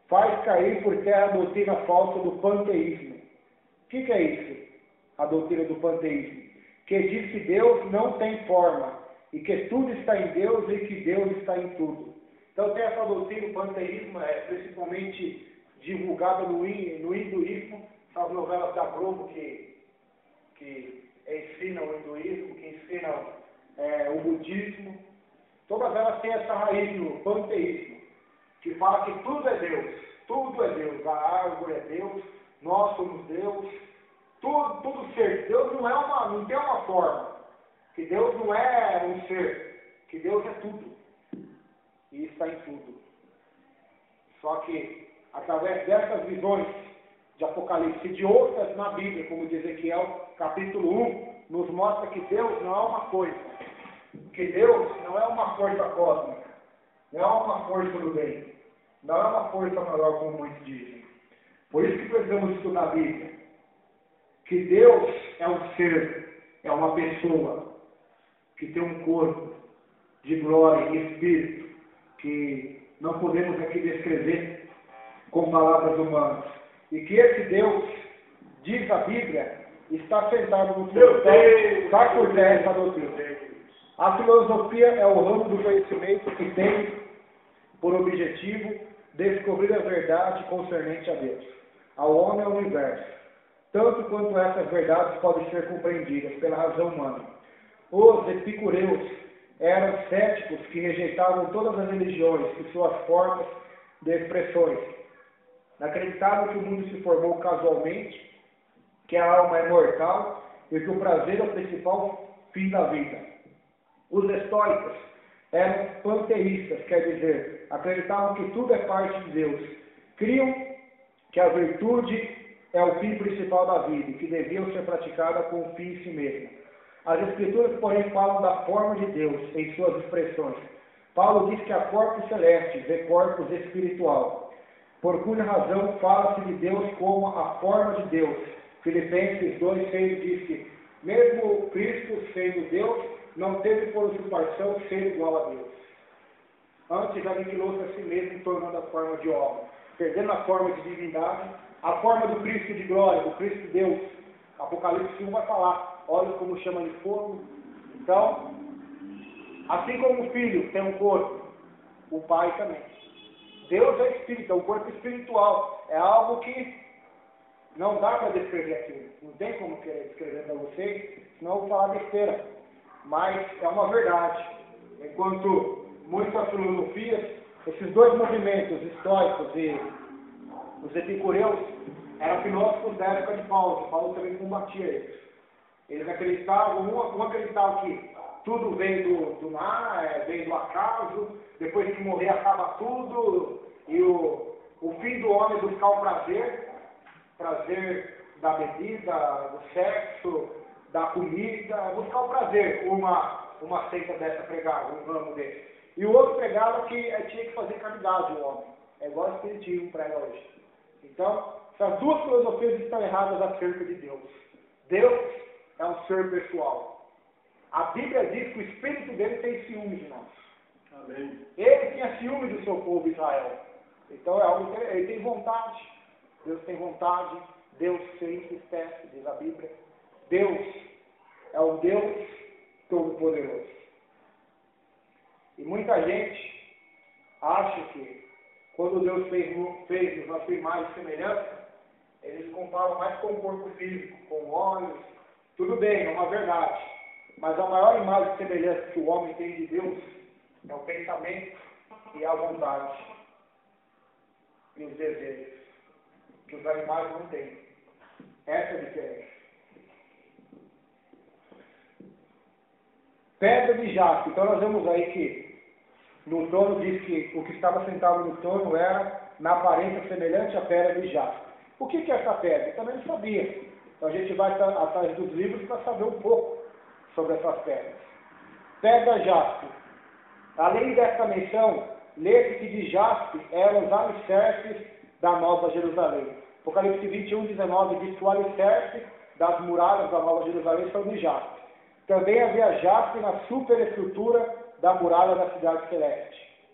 faz cair por terra a doutrina falsa do panteísmo. O que é isso? A doutrina do panteísmo. Que diz que Deus não tem forma, e que tudo está em Deus e que Deus está em tudo. Então tem essa doutrina, o panteísmo, principalmente divulgada no hinduísmo, são as novelas da Globo que ensinam o hinduísmo, que ensinam o budismo. Todas elas têm essa raiz no panteísmo, que fala que tudo é Deus, a árvore é Deus, nós somos Deus, tudo ser. Deus não tem uma forma, que Deus não é um ser, que Deus é tudo, e está em tudo. Só que, através dessas visões de Apocalipse e de outras na Bíblia, como diz Ezequiel, capítulo 1, nos mostra que Deus não é uma coisa, que Deus não é uma força cósmica, não é uma força do bem, não é uma força maior, como muitos dizem. Por isso que precisamos estudar a Bíblia. Que Deus é um ser, é uma pessoa, que tem um corpo de glória e espírito, que não podemos aqui descrever com palavras humanas. E que esse Deus, diz a Bíblia, está sentado no trono. Está por terra essa doutrina. A filosofia é o ramo do conhecimento que tem por objetivo descobrir a verdade concernente a Deus, ao homem e ao universo, tanto quanto essas verdades podem ser compreendidas pela razão humana. Os epicureus eram céticos que rejeitavam todas as religiões e suas formas de expressões. Acreditavam que o mundo se formou casualmente, que a alma é mortal e que o prazer é o principal fim da vida. Os estoicos eram panteístas, quer dizer, acreditavam que tudo é parte de Deus. Criam que a virtude é o fim principal da vida e que deviam ser praticada com o fim em si mesmo. As Escrituras, porém, falam da forma de Deus em suas expressões. Paulo diz que há corpos celestes e corpos espiritual, por cuja razão fala-se de Deus como a forma de Deus. Filipenses 2,6 diz que, mesmo Cristo sendo Deus, não teve por usurpação ser igual a Deus. Antes aniquilou-se a si mesmo, tornando a forma de homem, perdendo a forma de divindade, a forma do Cristo de glória, do Cristo Deus. Apocalipse 1 vai falar, olha como chama de fogo. Então, assim como o Filho tem um corpo, o Pai também. Deus é Espírito, é um corpo espiritual. É algo que não dá para descrever aquilo. Não tem como querer descrever para vocês, senão eu vou falar besteira. Mas é uma verdade. Enquanto muitas filosofias, esses dois movimentos, estoicos e os epicureus, eram filósofos da época de Paulo. Paulo também combatia eles. Eles acreditavam, um acreditava que tudo veio do mar, veio do acaso, depois que morrer acaba tudo, e o fim do homem é buscar o prazer da bebida, do sexo, da comida, buscar o prazer. Uma seita dessa pregava, um ramo desse. E o outro pregava que tinha que fazer caridade o homem. É igual o espiritismo prega hoje. Então, essas duas filosofias estão erradas acerca de Deus. Deus é um ser pessoal. A Bíblia diz que o Espírito dele tem ciúme de nós.
Amém.
Ele tinha ciúme do seu povo Israel. Então é algo que ele tem vontade. Deus tem vontade. Deus se entristece, diz a Bíblia. Deus é um Deus todo-poderoso. E muita gente acha que quando Deus fez a sua imagem e semelhança, eles comparam mais com o corpo físico, com olhos. Tudo bem, é uma verdade. Mas a maior imagem e semelhança que o homem tem de Deus é o pensamento e a vontade e os desejos, que os animais não têm. Essa é a diferença. Pedra de jaspe. Então nós vemos aí que no trono diz que o que estava sentado no trono era na aparência semelhante à pedra de jaspe. O que é essa pedra? Eu também não sabia. Então a gente vai atrás dos livros para saber um pouco sobre essas pedras. Pedra jaspe. Além desta menção, lê-se que de jaspe eram os alicerces da Nova Jerusalém. Apocalipse 21:19 diz que o alicerce das muralhas da Nova Jerusalém são de jaspe. Também havia jaspe na superestrutura da muralha da cidade celeste.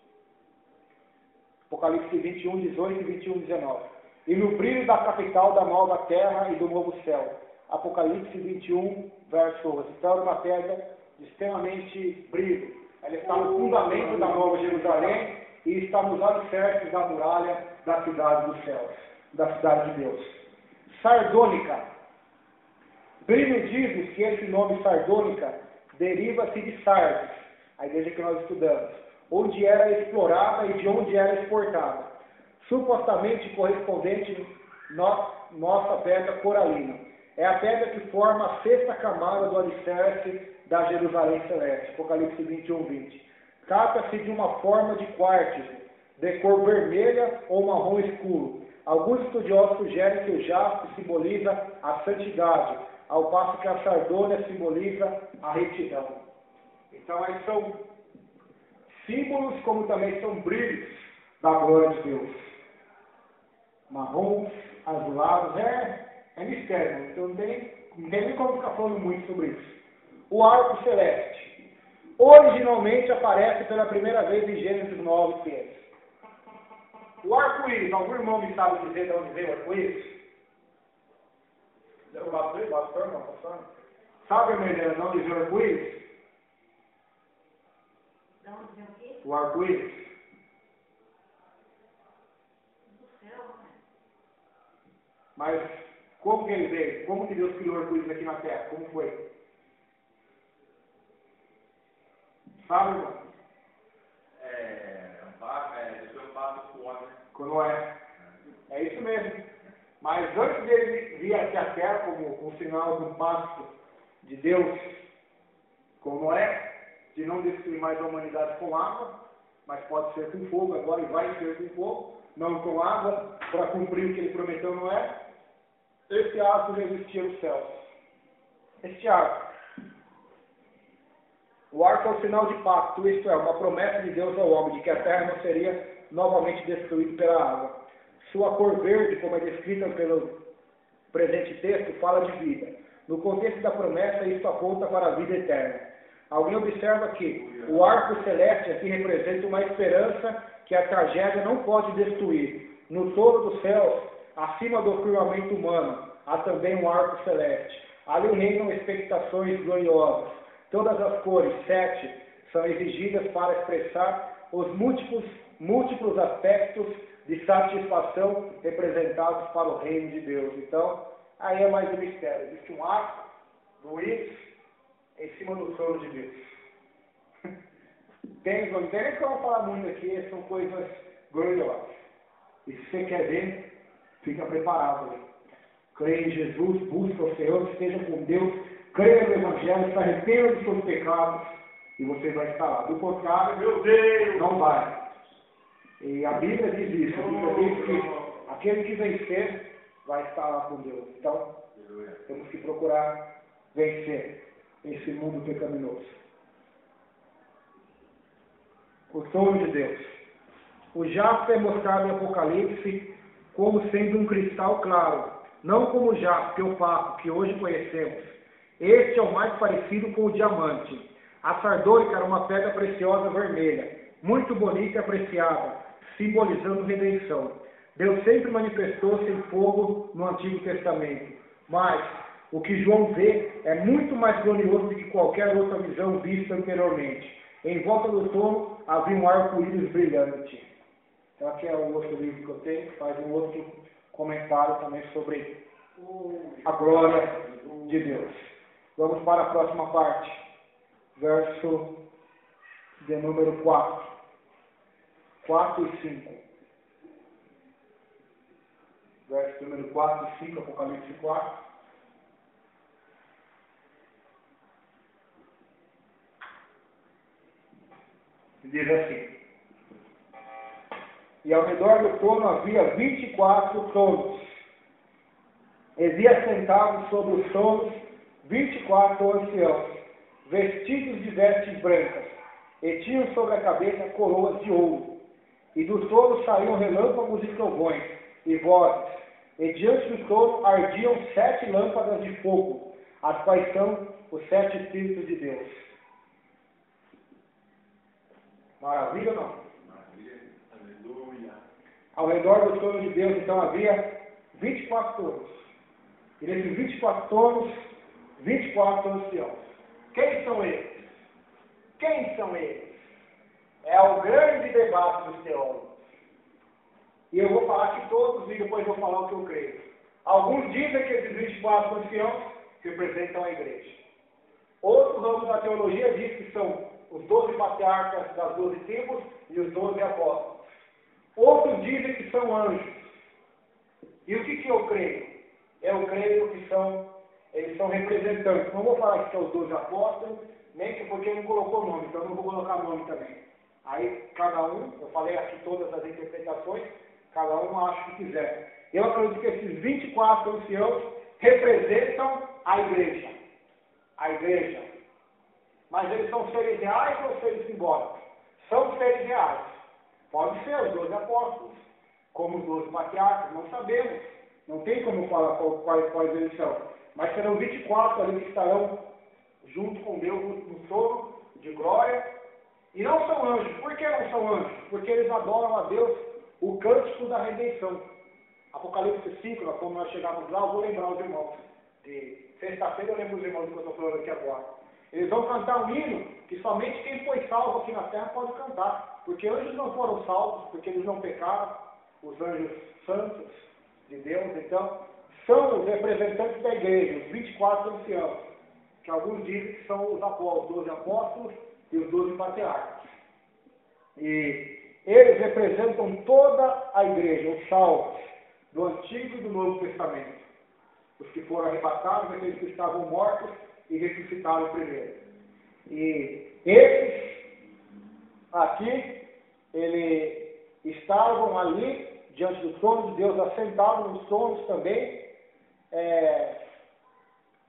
Apocalipse 21:18 e 21:19. E no brilho da capital da nova terra e do novo céu. Apocalipse 21, verso 11. Então, uma pedra de extremamente brilho. Ela está no fundamento da Nova Jerusalém e está nos alicerces da muralha da cidade dos céus, da cidade de Deus. Sardônica. Brilho diz que esse nome sardônica deriva-se de Sardes, a igreja que nós estudamos, onde era explorada e de onde era exportada, supostamente correspondente nossa pedra coralina. É a pedra que forma a sexta camada do alicerce da Jerusalém celeste, Apocalipse 21:20. Trata-se de uma forma de quartzo, de cor vermelha ou marrom escuro. Alguns estudiosos sugerem que o jaspe simboliza a santidade, ao passo que a sardônia simboliza a retidão. Então, aí são símbolos, como também são brilhos da glória de Deus. Marrons, azulados, é mistério, então não tem nem como ficar falando muito sobre isso. O arco celeste. Originalmente aparece pela primeira vez em Gênesis 9:13. O arco-íris, algum irmão me sabe dizer de onde veio o arco-íris? Pastor, não, pastor? Sabe, meu irmão, não dizer o arco-íris? O arco-íris. Mas como que ele veio? Como que Deus criou o arco-íris aqui na Terra? Como foi? Sabe, irmão?
Deixou o passo com o homem.
Com Noé. É isso mesmo. Mas antes dele vir aqui à Terra como um sinal do pacto de Deus com Noé, de não destruir mais a humanidade com água, mas pode ser com fogo agora e vai ser com fogo, não com água, para cumprir o que ele prometeu a Noé, esse arco já existia nos céus. Este arco O arco é um sinal de pacto, isto é, uma promessa de Deus ao homem, de que a terra não seria novamente destruída pela água. Sua cor verde, como é descrita pelo presente texto, fala de vida. No contexto da promessa, isso aponta para a vida eterna. Alguém observa que o arco celeste aqui representa uma esperança que a tragédia não pode destruir. No topo dos céus, acima do firmamento humano, há também um arco celeste. Ali reinam expectações gloriosas. Todas as cores, 7, são exigidas para expressar os múltiplos aspectos de satisfação representados para o reino de Deus. Então, aí é mais um mistério. Existe um arco do íris em cima do trono de Deus. Não tem nem como falar muito aqui, são coisas gloriosas. E se você quer ver, fica preparado. Creia em Jesus, busca o Senhor, esteja com Deus, creia no Evangelho, se arrependa dos seus pecados e você vai estar lá. Do contrário, meu Deus, não vai. E a Bíblia diz isso. A Bíblia diz que aquele que vencer vai estar lá com Deus. Então, temos que procurar vencer esse mundo pecaminoso. O trono de Deus. O jaspe é mostrado em Apocalipse como sendo um cristal claro, não como o jaspe opaco que hoje conhecemos. Este é o mais parecido com o diamante. A sardônica era uma pedra preciosa vermelha, muito bonita e apreciada, simbolizando redenção. Deus sempre manifestou-se em fogo no Antigo Testamento, mas o que João vê é muito mais glorioso do que qualquer outra visão vista anteriormente. Em volta do trono havia um arco-íris brilhante. Então aqui é o outro livro que eu tenho, que faz um outro comentário também sobre a glória de Deus. Vamos para a próxima parte, verso de número 4. 4 e 5. Verso número 4 e 5, Apocalipse 4. Diz assim: e ao redor do trono havia 24 tronos, e vi assentados sobre os tronos 24 anciãos, vestidos de vestes brancas, e tinham sobre a cabeça coroas de ouro. E dos tronos saíam relâmpagos e trovões, e vozes, e diante do trono ardiam 7 lâmpadas de fogo, as quais são os 7 Espíritos de Deus. Maravilha ou não?
Maravilha. Aleluia.
Ao redor do trono de Deus, então, havia 24 tronos. E nesses 24 tronos, 24 anciãos. Quem são eles? Quem são eles? É o grande debate dos teólogos. E eu vou falar aqui todos e depois vou falar o que eu creio. Alguns dizem que esses 24 anciãos representam a igreja. Outros ramos da teologia dizem que são os 12 patriarcas das 12 tribos e os 12 apóstolos. Outros dizem que são anjos. E o que eu creio? Eu creio que eles são representantes. Não vou falar que são os 12 apóstolos, nem que porque não colocou nome, então não vou colocar nome também. Aí cada um, eu falei aqui todas as interpretações, cada um acha o que quiser. Eu acredito que esses 24 anciãos representam a igreja. A igreja. Mas eles são seres reais ou seres simbólicos? São seres reais. Pode ser os 12 apóstolos, como os 12 patriarcas, não sabemos. Não tem como falar quais eles são. Mas serão 24 ali que estarão junto com Deus no trono de glória. E não são anjos. Por que não são anjos? Porque eles adoram a Deus o cântico da redenção. Apocalipse 5, quando nós chegamos lá, eu vou lembrar os irmãos. De sexta-feira eu lembro os irmãos que eu estou falando aqui agora. Eles vão cantar um hino que somente quem foi salvo aqui na terra pode cantar. Porque anjos não foram salvos, porque eles não pecaram, os anjos santos de Deus. Então, são os representantes da igreja, os 24 anciãos, que alguns dizem que são os 12 apóstolos e os 12 patriarcas. E eles representam toda a igreja, os salvos, do Antigo e do Novo Testamento. Os que foram arrebatados, aqueles que estavam mortos e ressuscitaram primeiro. E esses aqui, eles estavam ali, diante do trono de Deus, assentados nos tronos também,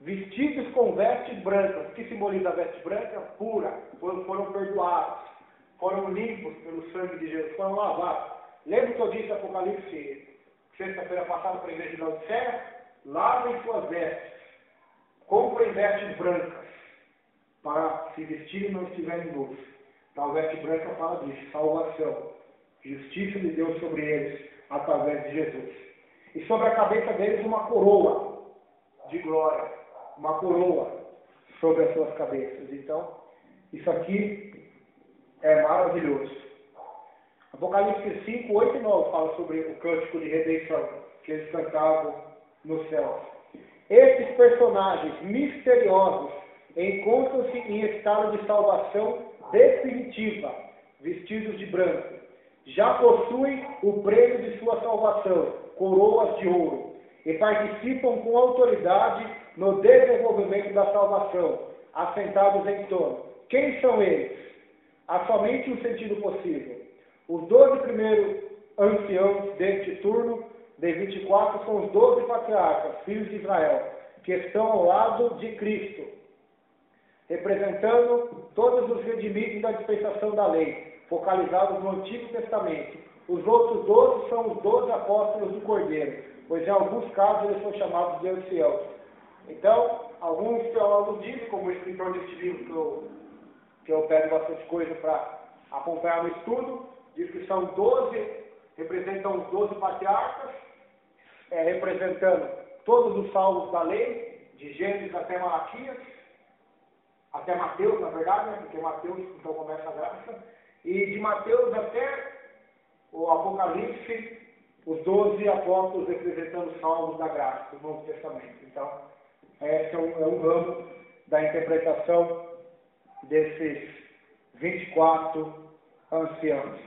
vestidos com vestes brancas. O que simboliza a veste branca? Pura. Foram perdoados, foram limpos pelo sangue de Jesus, foram lavados. Lembra que eu disse Apocalipse, sexta-feira passada, para a igreja de Laodiceia? Lavem suas vestes, comprem vestes brancas, para se vestirem e não estiverem nus. Então, a veste branca fala disso, salvação, justiça de Deus sobre eles, através de Jesus. E sobre a cabeça deles uma coroa de glória, uma coroa sobre as suas cabeças. Então, isso aqui é maravilhoso. Apocalipse 5, 8 e 9 fala sobre o cântico de redenção que eles cantavam no céu. Esses personagens misteriosos encontram-se em estado de salvação definitiva, vestidos de branco. Já possuem o prêmio de sua salvação, coroas de ouro, e participam com autoridade no desenvolvimento da salvação, assentados em torno. Quem são eles? Há somente um sentido possível. Os 12 primeiros anciãos deste turno de 24 são os 12 patriarcas, filhos de Israel, que estão ao lado de Cristo, representando todos os redimidos da dispensação da lei, focalizados no Antigo Testamento. Os outros 12 são os 12 apóstolos do Cordeiro, pois em alguns casos eles são chamados de anciãos. Então, alguns teólogos dizem, como o escritor deste livro que eu pego bastante coisa para acompanhar no estudo, diz que são 12, representam os 12 patriarcas, representando todos os salmos da lei, de Gênesis até Malaquias, até Mateus, na verdade, né? Porque Mateus então começa a graça, e de Mateus até o Apocalipse, os 12 apóstolos representando os salmos da graça, do Novo Testamento. Então, esse é um ramo da interpretação desses 24 anciãos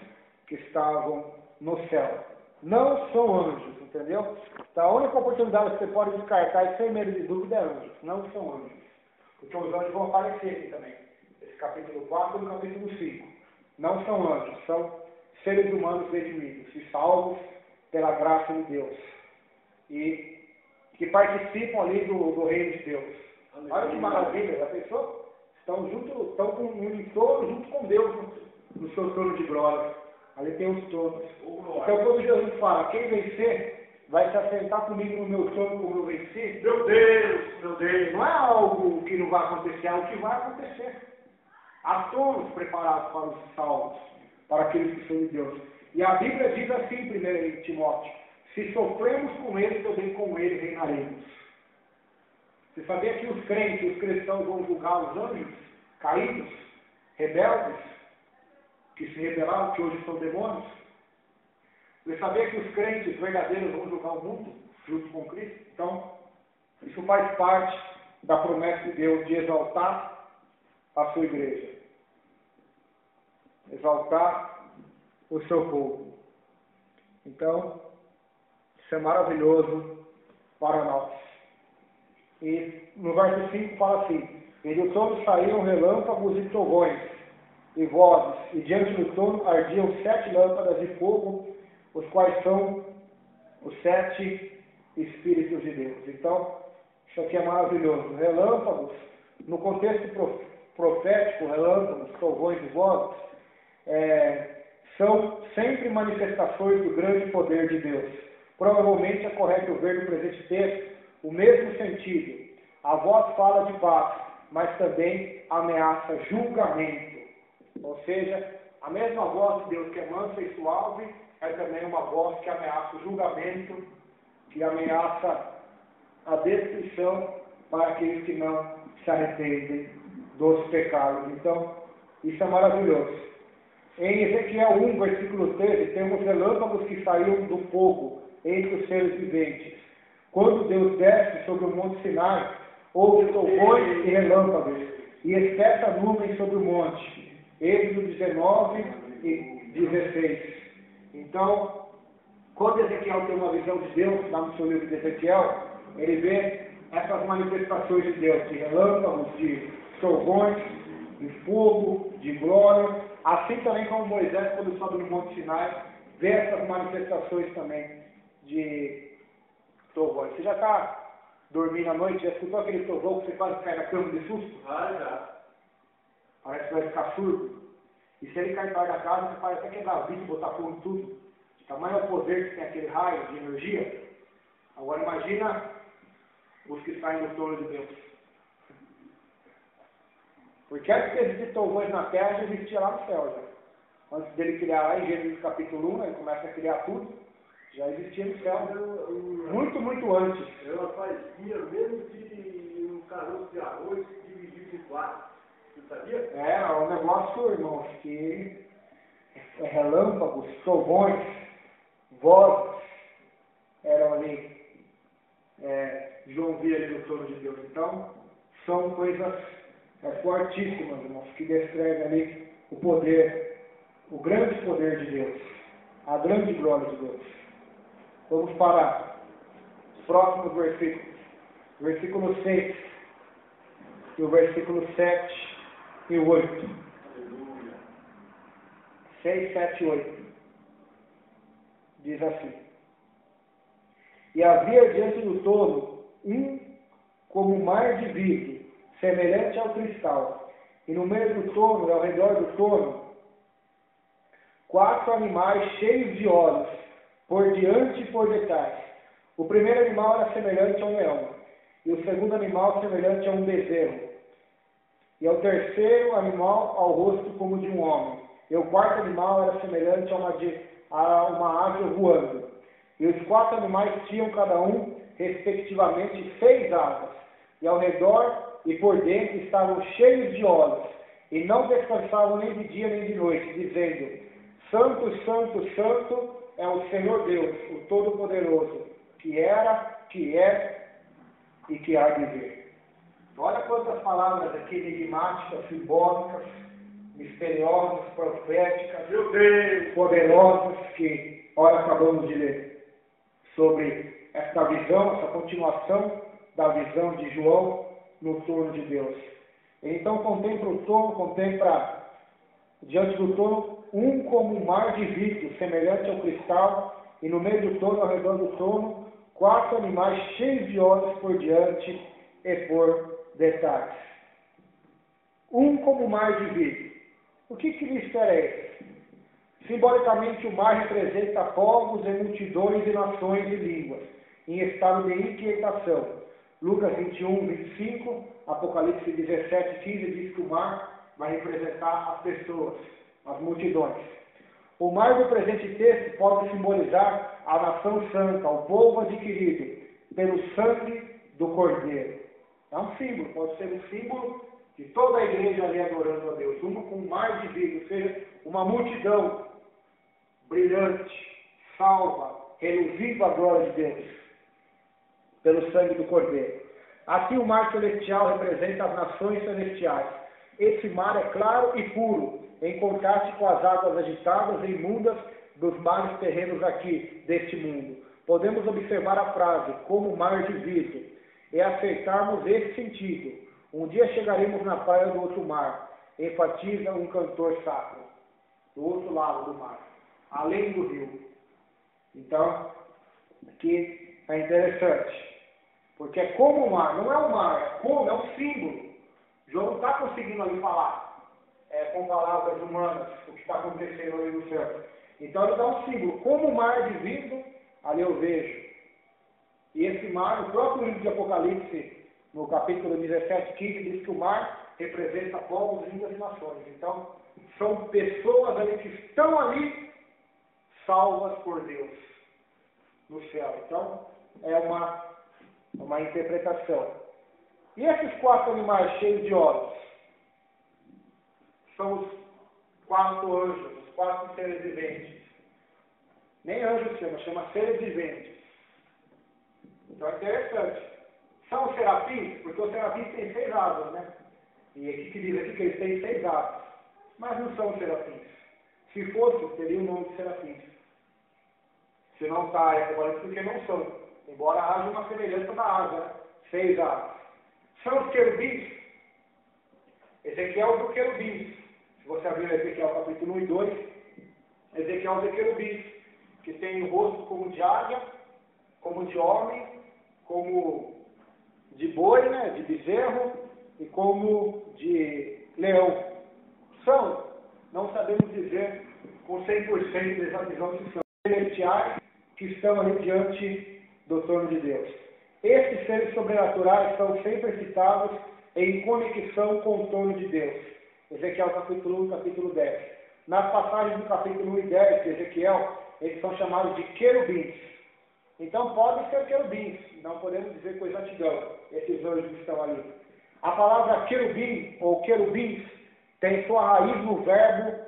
que estavam no céu. Não são anjos, entendeu? Então, a única oportunidade que você pode descartar e sem medo de dúvida é anjos. Não são anjos. Porque os anjos vão aparecer aqui também. Esse capítulo 4 e o capítulo 5. Não são anjos, são seres humanos redimidos e salvos pela graça de Deus. E que participam ali do reino de Deus. Olha que maravilha, já pensou? Estão no entorno junto com Deus no seu trono de glória. Ali tem os tronos. Então quando Jesus fala, quem vencer vai se assentar comigo no meu trono como eu venci. Meu Deus, não é algo que não vai acontecer, é algo que vai acontecer. Há tronos preparados para os salvos, para aqueles que são de Deus. E a Bíblia diz assim em 1 Timóteo, se sofremos com ele, também com ele reinaremos. Você sabia que os crentes, os cristãos vão julgar os anjos caídos, rebeldes, que se rebelaram, que hoje são demônios? Você sabia que os crentes verdadeiros vão julgar o mundo, junto com Cristo? Então, isso faz parte da promessa de Deus de exaltar a sua igreja. Exaltar o seu povo. Então, isso é maravilhoso para nós. E no verso 5 fala assim, e do trono saíram relâmpagos e trovões, e vozes, e diante do trono ardiam 7 lâmpadas de fogo, os quais são os 7 Espíritos de Deus. Então, isso aqui é maravilhoso. Relâmpagos, no contexto profético, relâmpagos, trovões e vozes, são sempre manifestações do grande poder de Deus. Provavelmente é correto ver no presente texto o mesmo sentido. A voz fala de paz, mas também ameaça julgamento. Ou seja, a mesma voz de Deus que é mansa e suave é também uma voz que ameaça o julgamento, que ameaça a destruição para aqueles que não se arrependem dos pecados. Então, isso é maravilhoso. Em Ezequiel 1, versículo 13, temos relâmpagos que saíram do fogo entre os seres viventes. Quando Deus desce sobre o monte Sinai, houve trovões e relâmpagos, e espessa nuvem sobre o monte. Êxodo 19 e 16. Então, quando Ezequiel tem uma visão de Deus, lá no seu livro de Ezequiel, ele vê essas manifestações de Deus, de relâmpagos, de trovões, de fogo, de glória, assim também como Moisés, quando sobe no Monte Sinai, vê essas manifestações também de trovões. Você já está dormir na noite? Já escutou aquele trovão que você quase cai na cama de susto?
Já.
Parece que vai ficar surdo. E se ele cair perto da casa, você pode até quebrar vidro, botar fogo em tudo. De tamanho é o poder que tem aquele raio de energia. Agora imagina os que saem do trono de Deus. Porque antes que existir trovões na terra, já existia lá no céu. Já. Antes dele criar lá em Gênesis capítulo 1, ele começa a criar tudo. Já existia no céu. Muito, muito antes.
Ela fazia mesmo de um caroço de arroz dividido em 4. Você sabia?
É um negócio, irmãos, que relâmpagos, trovões, vozes eram ali. João via ali no trono de Deus. Então, são coisas fortíssimas, irmãos, que descrevem ali o poder, o grande poder de Deus, a grande glória de Deus. Vamos para os próximos versículos. Versículo 6 e o versículo 7 e 8.
Aleluia.
6, 7 e 8. Diz assim: E havia diante do trono como um mar de vidro, semelhante ao cristal, e no meio do trono e ao redor do trono, 4 animais cheios de olhos, por diante e por detrás. O primeiro animal era semelhante a um leão, e o segundo animal semelhante a um bezerro, e ao terceiro animal ao rosto como de um homem, e o quarto animal era semelhante a uma águia voando. E os 4 animais tinham cada um, respectivamente, 6 asas, e ao redor e por dentro estavam cheios de olhos, e não descansavam nem de dia nem de noite, dizendo: Santo, Santo, Santo é o Senhor Deus, o Todo-Poderoso, que era, que é e que há de vir. Olha quantas palavras aqui enigmáticas, simbólicas, misteriosas, proféticas,
Meu Deus!
poderosas, que ora acabamos de ler, sobre esta visão, essa continuação da visão de João no trono de Deus. Ele então contempla o trono, contempla diante do trono como um mar de vidro, semelhante ao cristal, e no meio do trono, ao redor do trono, 4 animais cheios de olhos por diante e por detrás. Como um mar de vidro. O que mistério é esse? Simbolicamente, o mar representa povos e multidões e nações e línguas, em estado de inquietação. Lucas 21, 25, Apocalipse 17, 15 diz que o mar vai representar as pessoas, as multidões. O mar do presente texto pode simbolizar a nação santa, o povo adquirido pelo sangue do Cordeiro. É um símbolo, pode ser um símbolo de toda a igreja ali adorando a Deus. Uma com um mar de vidro, ou seja, uma multidão brilhante, salva, reluzindo a glória de Deus, pelo sangue do Cordeiro. Aqui o mar celestial representa as nações celestiais. Esse mar é claro e puro, em contraste com as águas agitadas e imundas dos mares terrenos aqui, deste mundo. Podemos observar a frase, como mar de vidro, e aceitarmos esse sentido. Um dia chegaremos na praia do outro mar, enfatiza um cantor sacro, do outro lado do mar, além do rio. Então, aqui é interessante, porque é como o mar, não é o mar, é um símbolo. João não está conseguindo ali falar com palavras humanas o que está acontecendo ali no céu. Então ele dá um símbolo, como o mar de vidro, ali eu vejo. E esse mar, no próprio livro de Apocalipse, no capítulo 17, 15, diz que o mar representa povos, línguas e nações. Então, são pessoas ali que estão ali, salvas por Deus, no céu. Então, é uma interpretação. E esses 4 animais cheios de olhos? São os 4 anjos, os 4 seres viventes. Nem anjos chama seres viventes. Então é interessante. São os serafins, porque os serafins têm 6 asas, né? E aqui que diz aqui que eles têm 6 asas. Mas não são serafins. Se fosse, teria o nome de serafins. Se não está, é porque não são. Embora haja uma semelhança da asa, né? 6 asas. São os querubins. Ezequiel do querubins. Se você abrir Ezequiel capítulo 1 e 2, Ezequiel do querubins, que tem o rosto como de águia, como de homem, como de boi, né, de bezerro, e como de leão. São, não sabemos dizer com 100% dessa visão que são celestiais que estão ali diante do trono de Deus. Esses seres sobrenaturais são sempre citados em conexão com o trono de Deus. Ezequiel capítulo 1, capítulo 10. Nas passagens do capítulo 1 e 10 de Ezequiel, eles são chamados de querubins. Então podem ser querubins, não podemos dizer com exatidão, esses anjos que estão ali. A palavra querubim ou querubins tem sua raiz no verbo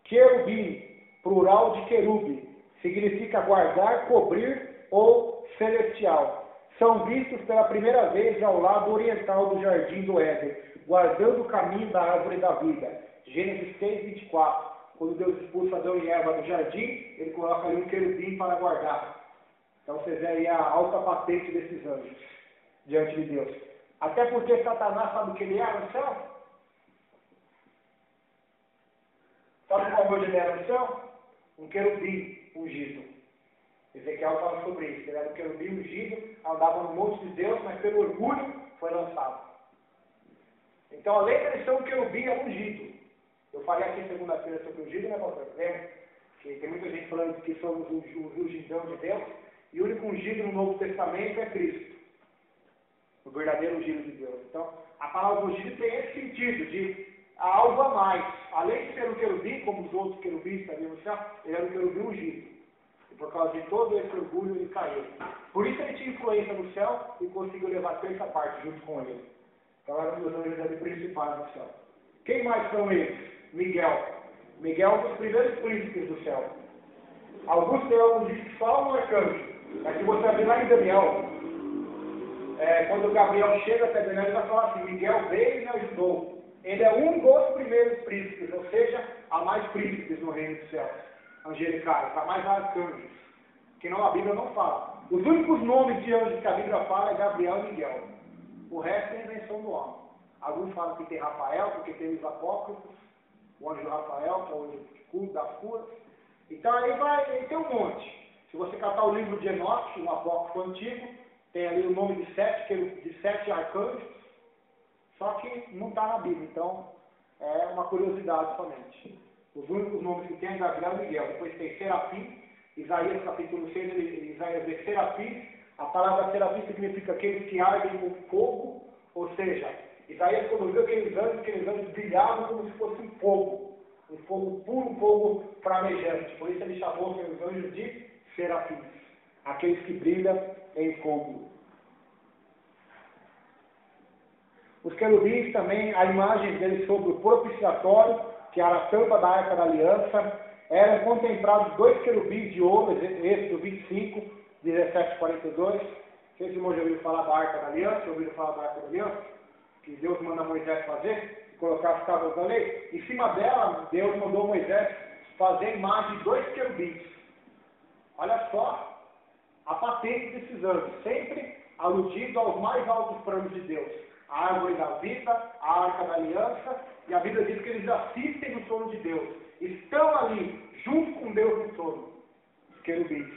querubim, plural de querube. Significa guardar, cobrir ou celestial. São vistos pela primeira vez ao lado oriental do jardim do Éden, guardando o caminho da árvore da vida. Gênesis 6, 24. Quando Deus expulsa Adão e Eva do jardim, ele coloca ali um querubim para guardar. Então você vê aí a alta patente desses anjos diante de Deus. Até porque Satanás sabe o que ele era no céu? Sabe qual ele era no céu? Um querubim ungido. Ezequiel fala sobre isso. Ele era um querubim ungido, andava no monte de Deus, mas pelo orgulho foi lançado. Então, além de ele ser um querubim, é ungido. Eu falei aqui segunda-feira sobre o ungido, né, pastor? Lembra? Que tem muita gente falando que somos os ungidão de Deus. E o único ungido no Novo Testamento é Cristo. O verdadeiro ungido de Deus. Então, a palavra ungido tem esse sentido de algo a mais. Além de ser um querubim, como os outros querubins que haviam no céu, ele era um querubim ungido. E por causa de todo esse orgulho, ele caiu. Por isso ele tinha influência no céu e conseguiu levar terça parte junto com ele. Então era um dos anjos ali principais no céu. Quem mais são eles? Miguel. Miguel é um dos primeiros príncipes do céu. Alguns teólogos dizem que só um arcanjo. Mas se você abrir lá em Daniel, quando Gabriel chega até Daniel, ele vai falar assim: Miguel veio e me ajudou. Ele é um dos primeiros príncipes, ou seja, há mais príncipes no reino dos céus, angelicais, há mais arcanjos, que não a Bíblia não fala. Os únicos nomes de anjos que a Bíblia fala é Gabriel e Miguel. O resto é invenção do homem. Alguns falam que tem Rafael, porque tem os apócrifos, o anjo Rafael, que é o anjo das curas. Então aí tem um monte. Se você catar o livro de Enoque, um apócrifo antigo, tem ali o nome de sete arcanjos, só que não está na Bíblia, então é uma curiosidade somente. Os únicos nomes que tem é Gabriel e Miguel. Depois tem Serafim, Isaías capítulo 6, Isaías vê Serafim. A palavra Serafim significa aqueles que ardem com fogo, ou seja, Isaías quando viu aqueles anjos brilhavam como se fosse um fogo puro, um fogo flamejante. Por isso ele chamou aqueles anjos de serafins, aqueles que brilham em fogo. Os querubins também, a imagem deles sobre o propiciatório, que era a tampa da Arca da Aliança, eram contemplados dois querubins de ouro, Êxodo 25, 17, 42. Vocês já ouviram falar da Arca da Aliança? Ouviram falar da Arca da Aliança? Que Deus manda Moisés fazer, colocar as tábuas da lei. Em cima dela, Deus mandou Moisés fazer a imagem de dois querubins. Olha só a patente desses anjos, sempre aludindo aos mais altos planos de Deus. A árvore da vida, a arca da aliança, e a Bíblia diz que eles assistem no trono de Deus. Estão ali, junto com Deus no trono, os querubins.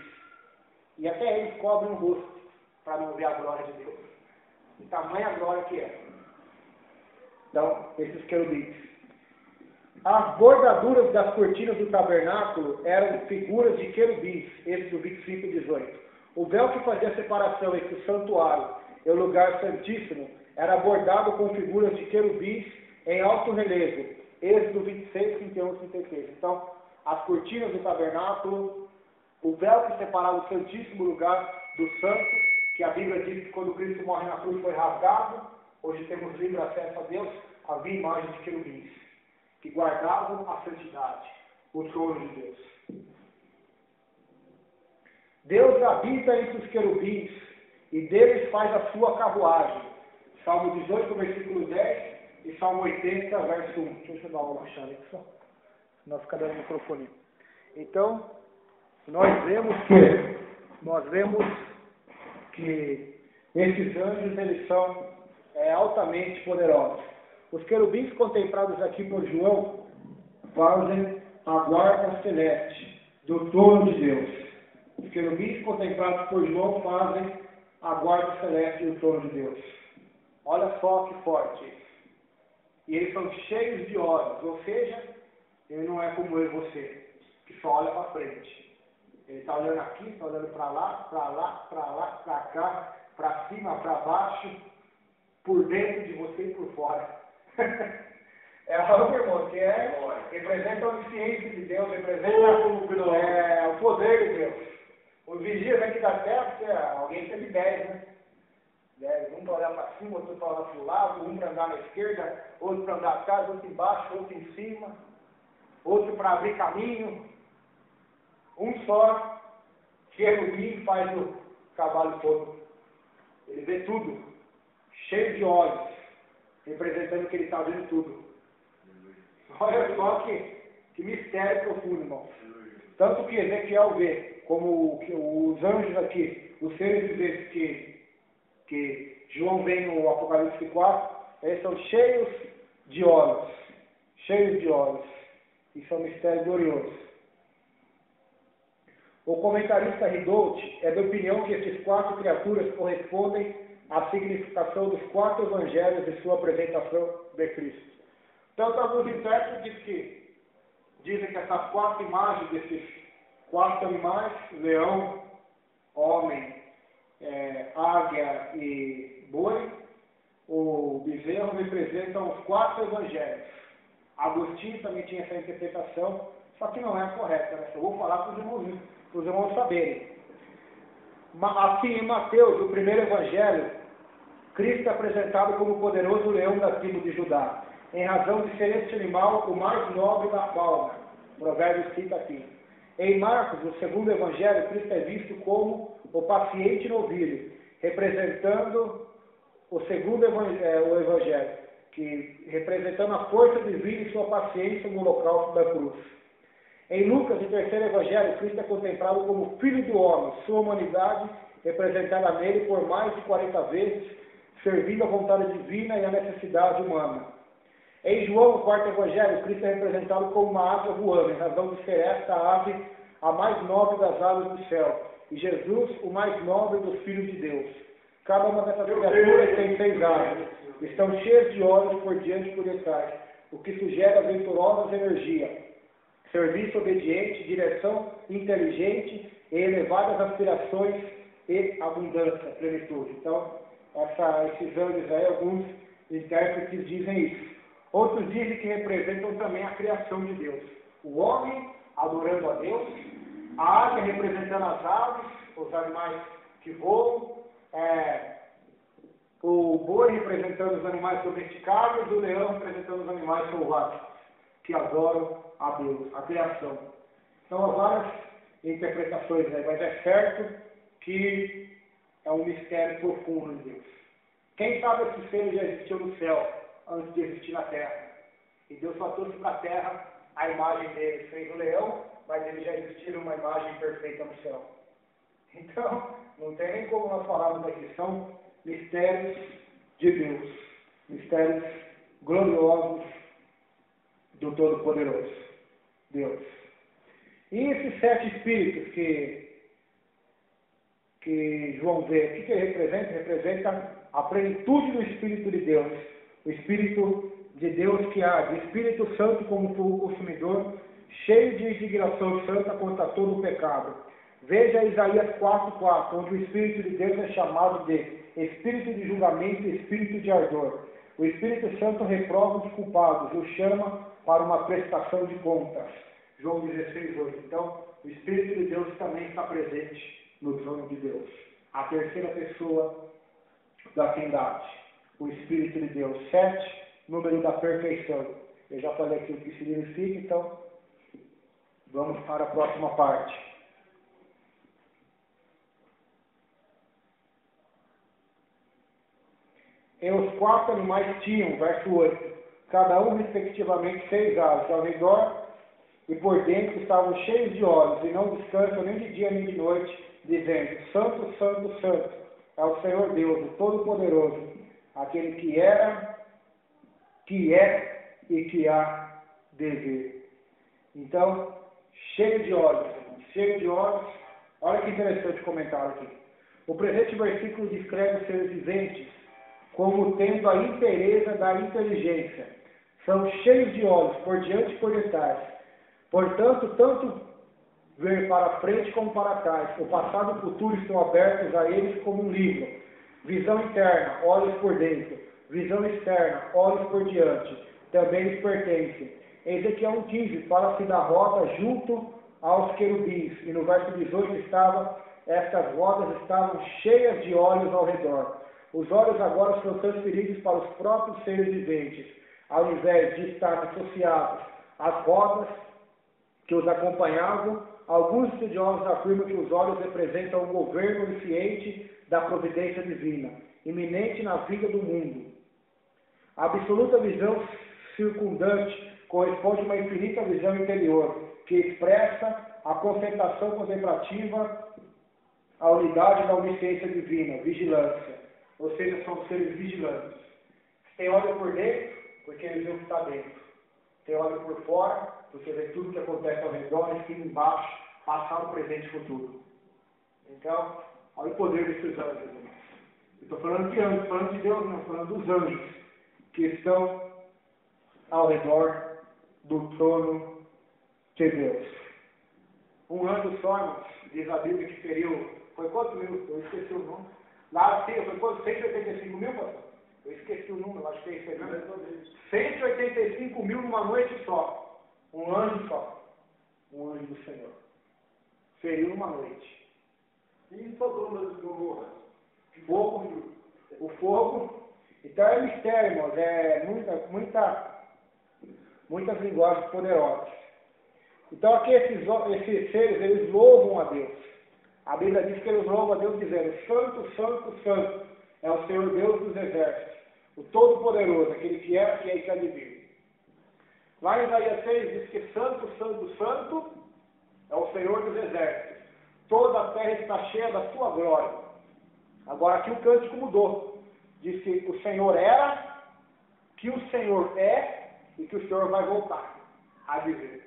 E até eles cobrem o rosto, para não ver a glória de Deus. E tamanha glória que é. Então, esses querubins. As bordaduras das cortinas do tabernáculo eram figuras de querubins, esse do 25 e 18. O véu que fazia a separação entre o santuário e o lugar santíssimo era bordado com figuras de querubins em alto relevo, Êxodo 26, 31 e 36. Então, as cortinas do tabernáculo, o véu que separava o santíssimo lugar do santo, que a Bíblia diz que quando Cristo morre na cruz foi rasgado, hoje temos livre acesso a Deus, havia imagens de querubins, que guardavam a santidade, o trono de Deus. Deus habita entre os querubins e deles faz a sua carruagem. Salmo 18, versículo 10 e Salmo 80, verso 1. Deixa eu dar uma baixada aqui só, senão fica dando microfone. Então, nós vemos que esses anjos, eles são altamente poderosos. Os querubins contemplados aqui por João fazem a guarda celeste do trono de Deus. Os querubins contemplados por João fazem a guarda celeste do trono de Deus. Olha só que forte isso. E eles são cheios de olhos, ou seja, ele não é como eu e você, que só olha para frente. Ele está olhando aqui, está olhando para lá, para lá, para lá, para cá, para cima, para baixo, por dentro de você e por fora. É algo, irmão, que representa a onisciência de Deus, representa o poder de Deus. Os vigias aqui da terra, alguém teve 10, né? 10, um para olhar para cima, outro para olhar para o lado, um para andar na esquerda, outro para andar atrás, outro embaixo, outro em cima, outro para abrir caminho. Um só, querubim, faz o cavalo todo. Ele vê tudo, cheio de olhos, representando que ele está vendo tudo. Olha só que mistério profundo, irmão. Tanto que Ezequiel vê, como os anjos aqui, os seres viventes que João vê no Apocalipse 4, eles são cheios de olhos. Cheios de olhos. Isso é um mistério glorioso. O comentarista Ridout é da opinião que esses 4 criaturas correspondem à significação dos 4 evangelhos de sua apresentação de Cristo. Tanto alguns intérpretes que dizem que essas 4 imagens desses 4 animais, leão, homem, águia e boi, o bezerro, representam os 4 evangelhos. Agostinho também tinha essa interpretação, só que não é a correta, né? Eu vou falar para os irmãos saberem. Assim, em Mateus, o primeiro evangelho, Cristo é apresentado como o poderoso leão da tribo de Judá, em razão de ser este animal o mais nobre da fauna. Provérbios cita aqui. Em Marcos, o segundo evangelho, Cristo é visto como o paciente novilho, representando o segundo o evangelho, que representando a força divina e sua paciência no holocausto da cruz. Em Lucas, o terceiro evangelho, Cristo é contemplado como Filho do Homem, sua humanidade representada nele por mais de 40 vezes, servindo a vontade divina e a necessidade humana. Em João, o quarto evangelho, Cristo é representado como uma ave voando, em razão de ser esta ave a mais nobre das aves do céu, e Jesus, o mais nobre dos filhos de Deus. Cada uma dessas criaturas tem 6 asas, estão cheias de olhos por diante e por detrás, o que sugere aventurosa energia, serviço obediente, direção inteligente e elevadas aspirações e abundância, plenitude. Então, esses anjos aí, alguns intérpretes dizem isso. Outros dizem que representam também a criação de Deus. O homem adorando a Deus, a águia representando as aves, os animais que voam, o boi representando os animais domesticados, o leão representando os animais selvagens, que adoram a Deus, a criação. Então, há várias interpretações, né? Mas é certo que é um mistério profundo de Deus. Quem sabe esse ser já existiu no céu antes de existir na terra. E Deus só trouxe para a terra a imagem dele. Fez o leão, mas ele já existia uma imagem perfeita no céu. Então, não tem nem como nós falarmos aqui. São mistérios de Deus. Mistérios gloriosos do Todo-Poderoso. Deus. E esses 7 espíritos que João vê, o que ele representa? Representa a plenitude do Espírito de Deus. O Espírito de Deus que há de Espírito Santo como fogo consumidor, cheio de indignação santa contra todo o pecado. Veja Isaías 4:4, onde o Espírito de Deus é chamado de Espírito de julgamento e Espírito de ardor. O Espírito Santo reprova os culpados, o chama para uma prestação de contas. João 16:8. Então, o Espírito de Deus também está presente no trono de Deus. A terceira pessoa da Trindade. O Espírito de Deus. 7, número da perfeição. Eu já falei aqui o que significa, então vamos para a próxima parte. E os 4 animais tinham, verso 8, cada um respectivamente 6 asas, ao redor e por dentro estavam cheios de olhos, e não descansam nem de dia nem de noite, dizendo: Santo, Santo, Santo, é o Senhor Deus, o Todo-Poderoso, aquele que era, que é e que há de vir. Então, cheio de olhos, cheio de olhos. Olha que interessante o comentário aqui. O presente versículo descreve os seres viventes como tendo a inteireza da inteligência. São cheios de olhos, por diante e por detrás. Portanto, tanto ver para frente como para trás. O passado e o futuro estão abertos a eles como um livro. Visão interna, olhos por dentro. Visão externa, olhos por diante. Também lhes pertencem. Em Ezequiel 1,15, fala-se da roda junto aos querubins. E no verso 18 estava, estas rodas estavam cheias de olhos ao redor. Os olhos agora são transferidos para os próprios seres viventes, ao invés de estar associados às rodas que os acompanhavam. Alguns estudiosos afirmam que os olhos representam um governo onisciente da providência divina, iminente na vida do mundo. A absoluta visão circundante corresponde a uma infinita visão interior, que expressa a concentração contemplativa, a unidade da onisciência divina, vigilância. Ou seja, são seres vigilantes. Tem olho por dentro, porque eles veem o que está dentro. Tem olho por fora, porque vê tudo que acontece ao redor, e cima embaixo, passado, presente e futuro. Então, olha o poder desses anjos, irmãos. Eu estou falando de anjos, falando de Deus, não, falando dos anjos que estão ao redor do trono de Deus. Um anjo só, irmãos, diz a Bíblia que feriu, foi quantos mil? Eu esqueci o nome. Lá, foi quantos? 185 mil, pastor? Eu esqueci o número, acho que é isso aí. 185 mil numa noite só. Um anjo só. Um anjo do Senhor. Feriu numa noite.
E Sodoma e Gomorra?
Fogo. O fogo. Então é mistério, irmãos. É muitas linguagens poderosas. Então aqui esses seres, eles louvam a Deus. A Bíblia diz que eles louvam a Deus dizendo: Santo, Santo, Santo é o Senhor Deus dos exércitos, o Todo-Poderoso, aquele que era, que é e que há de vir. Lá em Isaías 6 diz que Santo, Santo, Santo é o Senhor dos exércitos. Toda a terra está cheia da sua glória. Agora aqui o cântico mudou. Diz que o Senhor era, que o Senhor é e que o Senhor vai voltar a viver.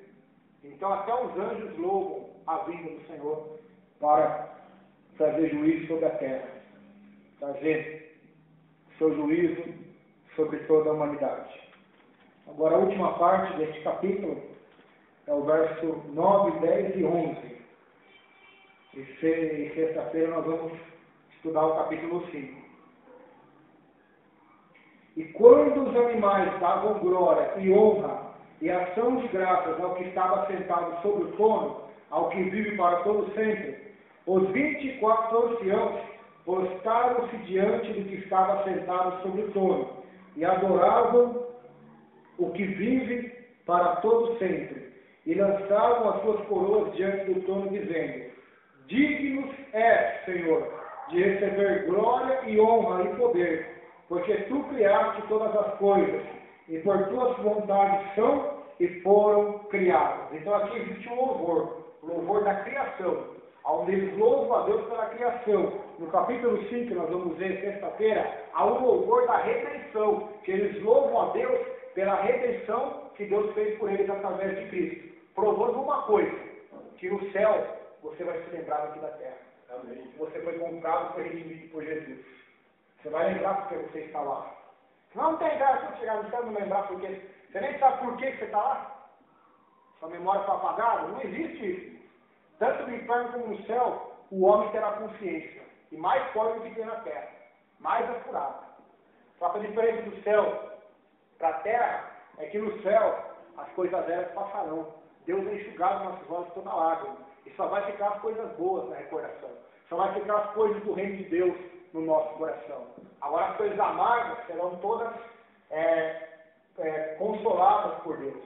Então até os anjos louvam a vinda do Senhor para trazer juízo sobre a terra, trazer seu juízo sobre toda a humanidade. Agora a última parte deste capítulo é o verso 9, 10 e 11. E sexta-feira nós vamos estudar o capítulo 5. E quando os animais davam glória e honra e ação de graças ao que estava sentado sobre o trono, ao que vive para todo sempre, os 24 anciãos postaram-se diante do que estava sentado sobre o trono e adoravam o que vive para todo sempre, e lançavam as suas coroas diante do trono, dizendo: Dignos és, Senhor, de receber glória e honra e poder, porque tu criaste todas as coisas, e por tuas vontades são e foram criadas. Então aqui existe um louvor da criação, onde eles louvam a Deus pela criação. No capítulo 5, nós vamos ver sexta-feira, há um louvor da redenção, que eles louvam a Deus pela redenção que Deus fez por eles através de Cristo, provando uma coisa, que no céu você vai se lembrar daqui da terra. Amém. Você foi comprado, foi redimido por Jesus. Você vai lembrar porque você está lá. Não tem graça de chegar no céu e não lembrar porque você nem sabe por que você está lá. Sua memória foi apagada. Não existe isso. Tanto no inferno como no céu, o homem terá consciência. E mais forte do que tem na terra. Mais apurada. Só que a diferença do céu para a terra é que no céu as coisas velhas passarão. Deus vai enxugar nos nossos olhos toda lágrima. E só vai ficar as coisas boas na recordação. Só vai ficar as coisas do reino de Deus no nosso coração. Agora as coisas amargas serão todas consoladas por Deus.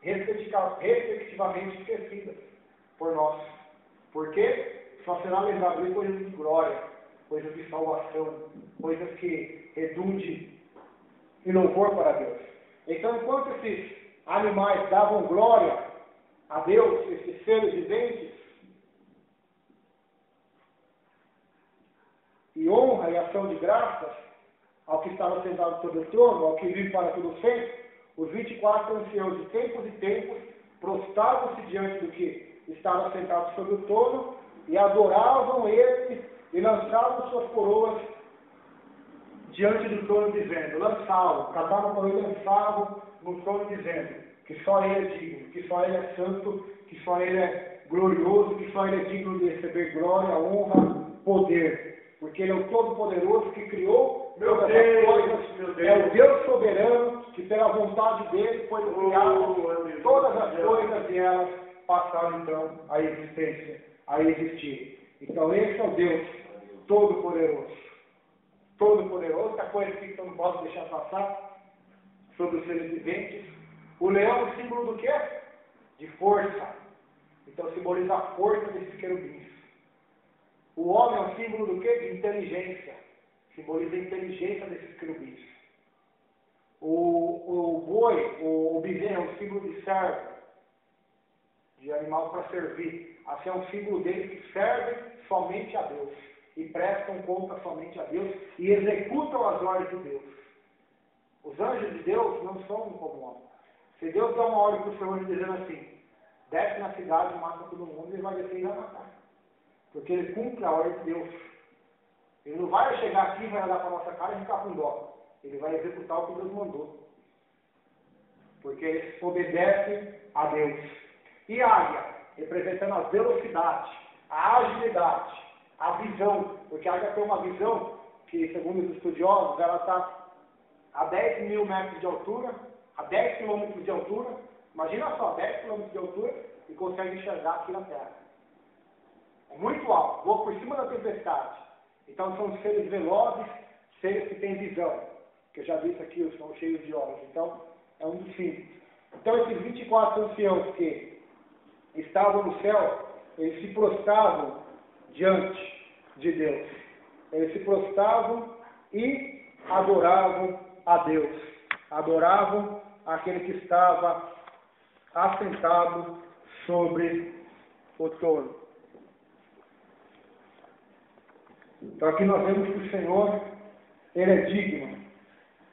Respectivamente esquecidas por nós. Porque só será lembrado de coisas de glória, coisas de salvação, coisas que redundem em louvor para Deus. Então, enquanto esses animais davam glória a Deus, esses seres viventes, e honra e ação de graças ao que estava sentado sobre o trono, ao que vive para todo sempre, os 24 anciãos de tempos e tempos prostravam-se diante do que estava sentado sobre o trono e adoravam ele e lançavam suas coroas diante do trono dizendo, lançá-lo, catavam por ele, lançavam no trono dizendo que só ele é digno, que só ele é santo, que só ele é glorioso, que só ele é digno de receber glória, honra, poder, porque ele é o Todo-Poderoso que criou todas as coisas, é o Deus soberano que pela vontade dele foi criado todas as coisas e elas passaram então a existência, a existir. Então esse é o Deus Todo-Poderoso. Todo-Poderoso, que a coisa que eu não posso deixar passar sobre os seres viventes. O leão é o símbolo do quê? De força. Então simboliza a força desses querubins. O homem é um símbolo do quê? De inteligência. Simboliza a inteligência desses querubins. O boi, o bezerro é um símbolo de servo, de animal para servir. Assim é um símbolo dele que serve somente a Deus. E prestam conta somente a Deus e executam as ordens de Deus. Os anjos de Deus não são como homem. Se Deus dá uma ordem para o seu anjo dizendo assim, desce na cidade, mata todo mundo, ele vai descer e vai matar. Porque ele cumpre a ordem de Deus. Ele não vai chegar aqui, vai olhar para a nossa cara e ficar com dó. Ele vai executar o que Deus mandou. Porque ele obedece a Deus. E a águia, representando a velocidade, a agilidade, a visão, porque a águia tem uma visão que, segundo os estudiosos, ela está a 10 mil metros de altura, a 10 quilômetros de altura, imagina só, 10 quilômetros de altura, e consegue enxergar aqui na Terra. É muito alto, voa por cima da tempestade. Então são seres velozes, seres que têm visão, que eu já disse aqui, são cheios de olhos. Então, é um dos símbolos. Então, esses 24 anciãos que estavam no céu, eles se prostravam diante de Deus. Eles se prostravam e adoravam a Deus. Adoravam aquele que estava assentado sobre o trono. Então aqui nós vemos que o Senhor, Ele é digno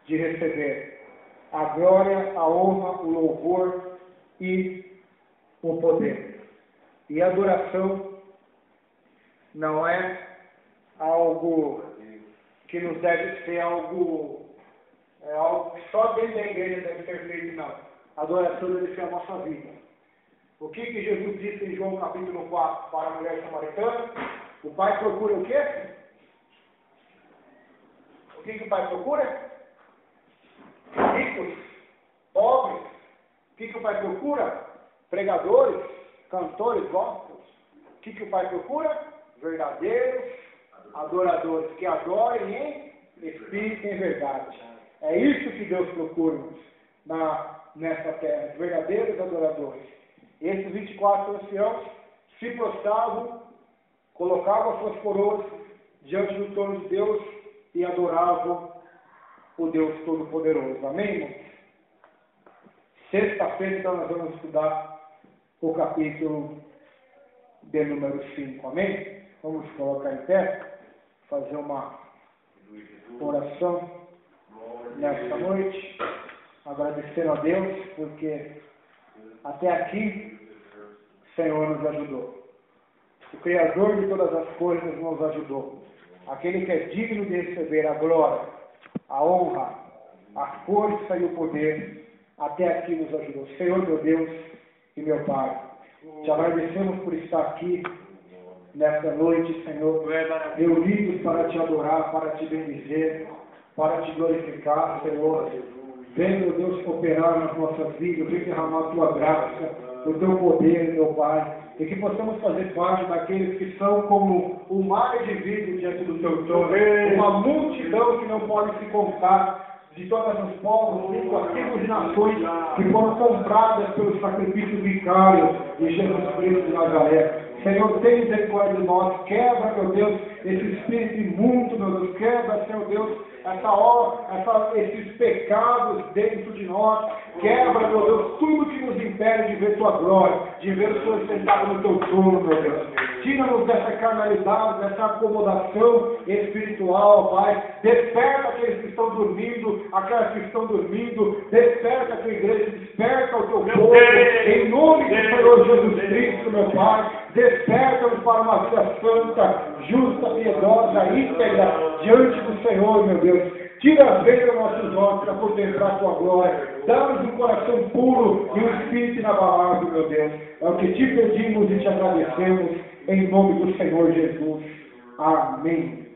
de receber a glória, a honra, o louvor e o poder. E a adoração não é algo que nos deve ser algo que só dentro da igreja deve ser feito, não. A adoração deve ser a nossa vida. O que Jesus disse em João capítulo 4 para a mulher samaritana? O Pai procura o quê? O que o Pai procura? Ricos, pobres. O que o Pai procura? Pregadores, cantores, gospels. O que o Pai procura? Verdadeiros adoradores, que adorem em espírito e em verdade. É isso que Deus procura nessa terra, verdadeiros adoradores. Esses 24 anciãos se prostravam, colocavam as suas coroas diante do trono de Deus e adoravam o Deus Todo-Poderoso. Amém, irmãos? Sexta-feira, então, nós vamos estudar o capítulo de número 5. Amém? Vamos colocar em pé, fazer uma oração nesta noite, agradecendo a Deus, porque até aqui o Senhor nos ajudou. O Criador de todas as coisas nos ajudou. Aquele que é digno de receber a glória, a honra, a força e o poder, até aqui nos ajudou. Senhor, meu Deus e meu Pai, te agradecemos por estar aqui nesta noite, Senhor, reunidos para te adorar, para te bendizer, para te glorificar, Senhor. Vem, meu Deus, operar nas nossas vidas, vem derramar a tua graça, o teu poder, meu Pai, e que possamos fazer parte daqueles que são como o mar de vidro diante do teu trono, uma multidão que não pode se contar, de todas as povos, línguas, tribos e nações que foram compradas pelo sacrifício vicário de Jesus Cristo de Nazaré. Senhor, tem misericórdia de nós, quebra, meu Deus, esse espírito imundo, meu Deus, quebra, Senhor Deus, esses pecados dentro de nós, quebra, meu Deus, tudo que nos impede de ver tua glória, de ver o Senhor sentado no teu trono, meu Deus. Tira-nos dessa carnalidade, dessa acomodação espiritual, Pai. Desperta aqueles que estão dormindo, aquelas que estão dormindo. Desperta a tua igreja, desperta o teu povo. Em nome do Senhor Jesus Cristo, meu Pai. Desperta-nos para uma vida santa, justa, piedosa, íntegra, diante do Senhor, meu Deus. Tira as veias dos nossos olhos para contemplar a tua glória. Dá-nos um coração puro e um espírito inabalável, meu Deus. É o que te pedimos e te agradecemos, em nome do Senhor Jesus. Amém.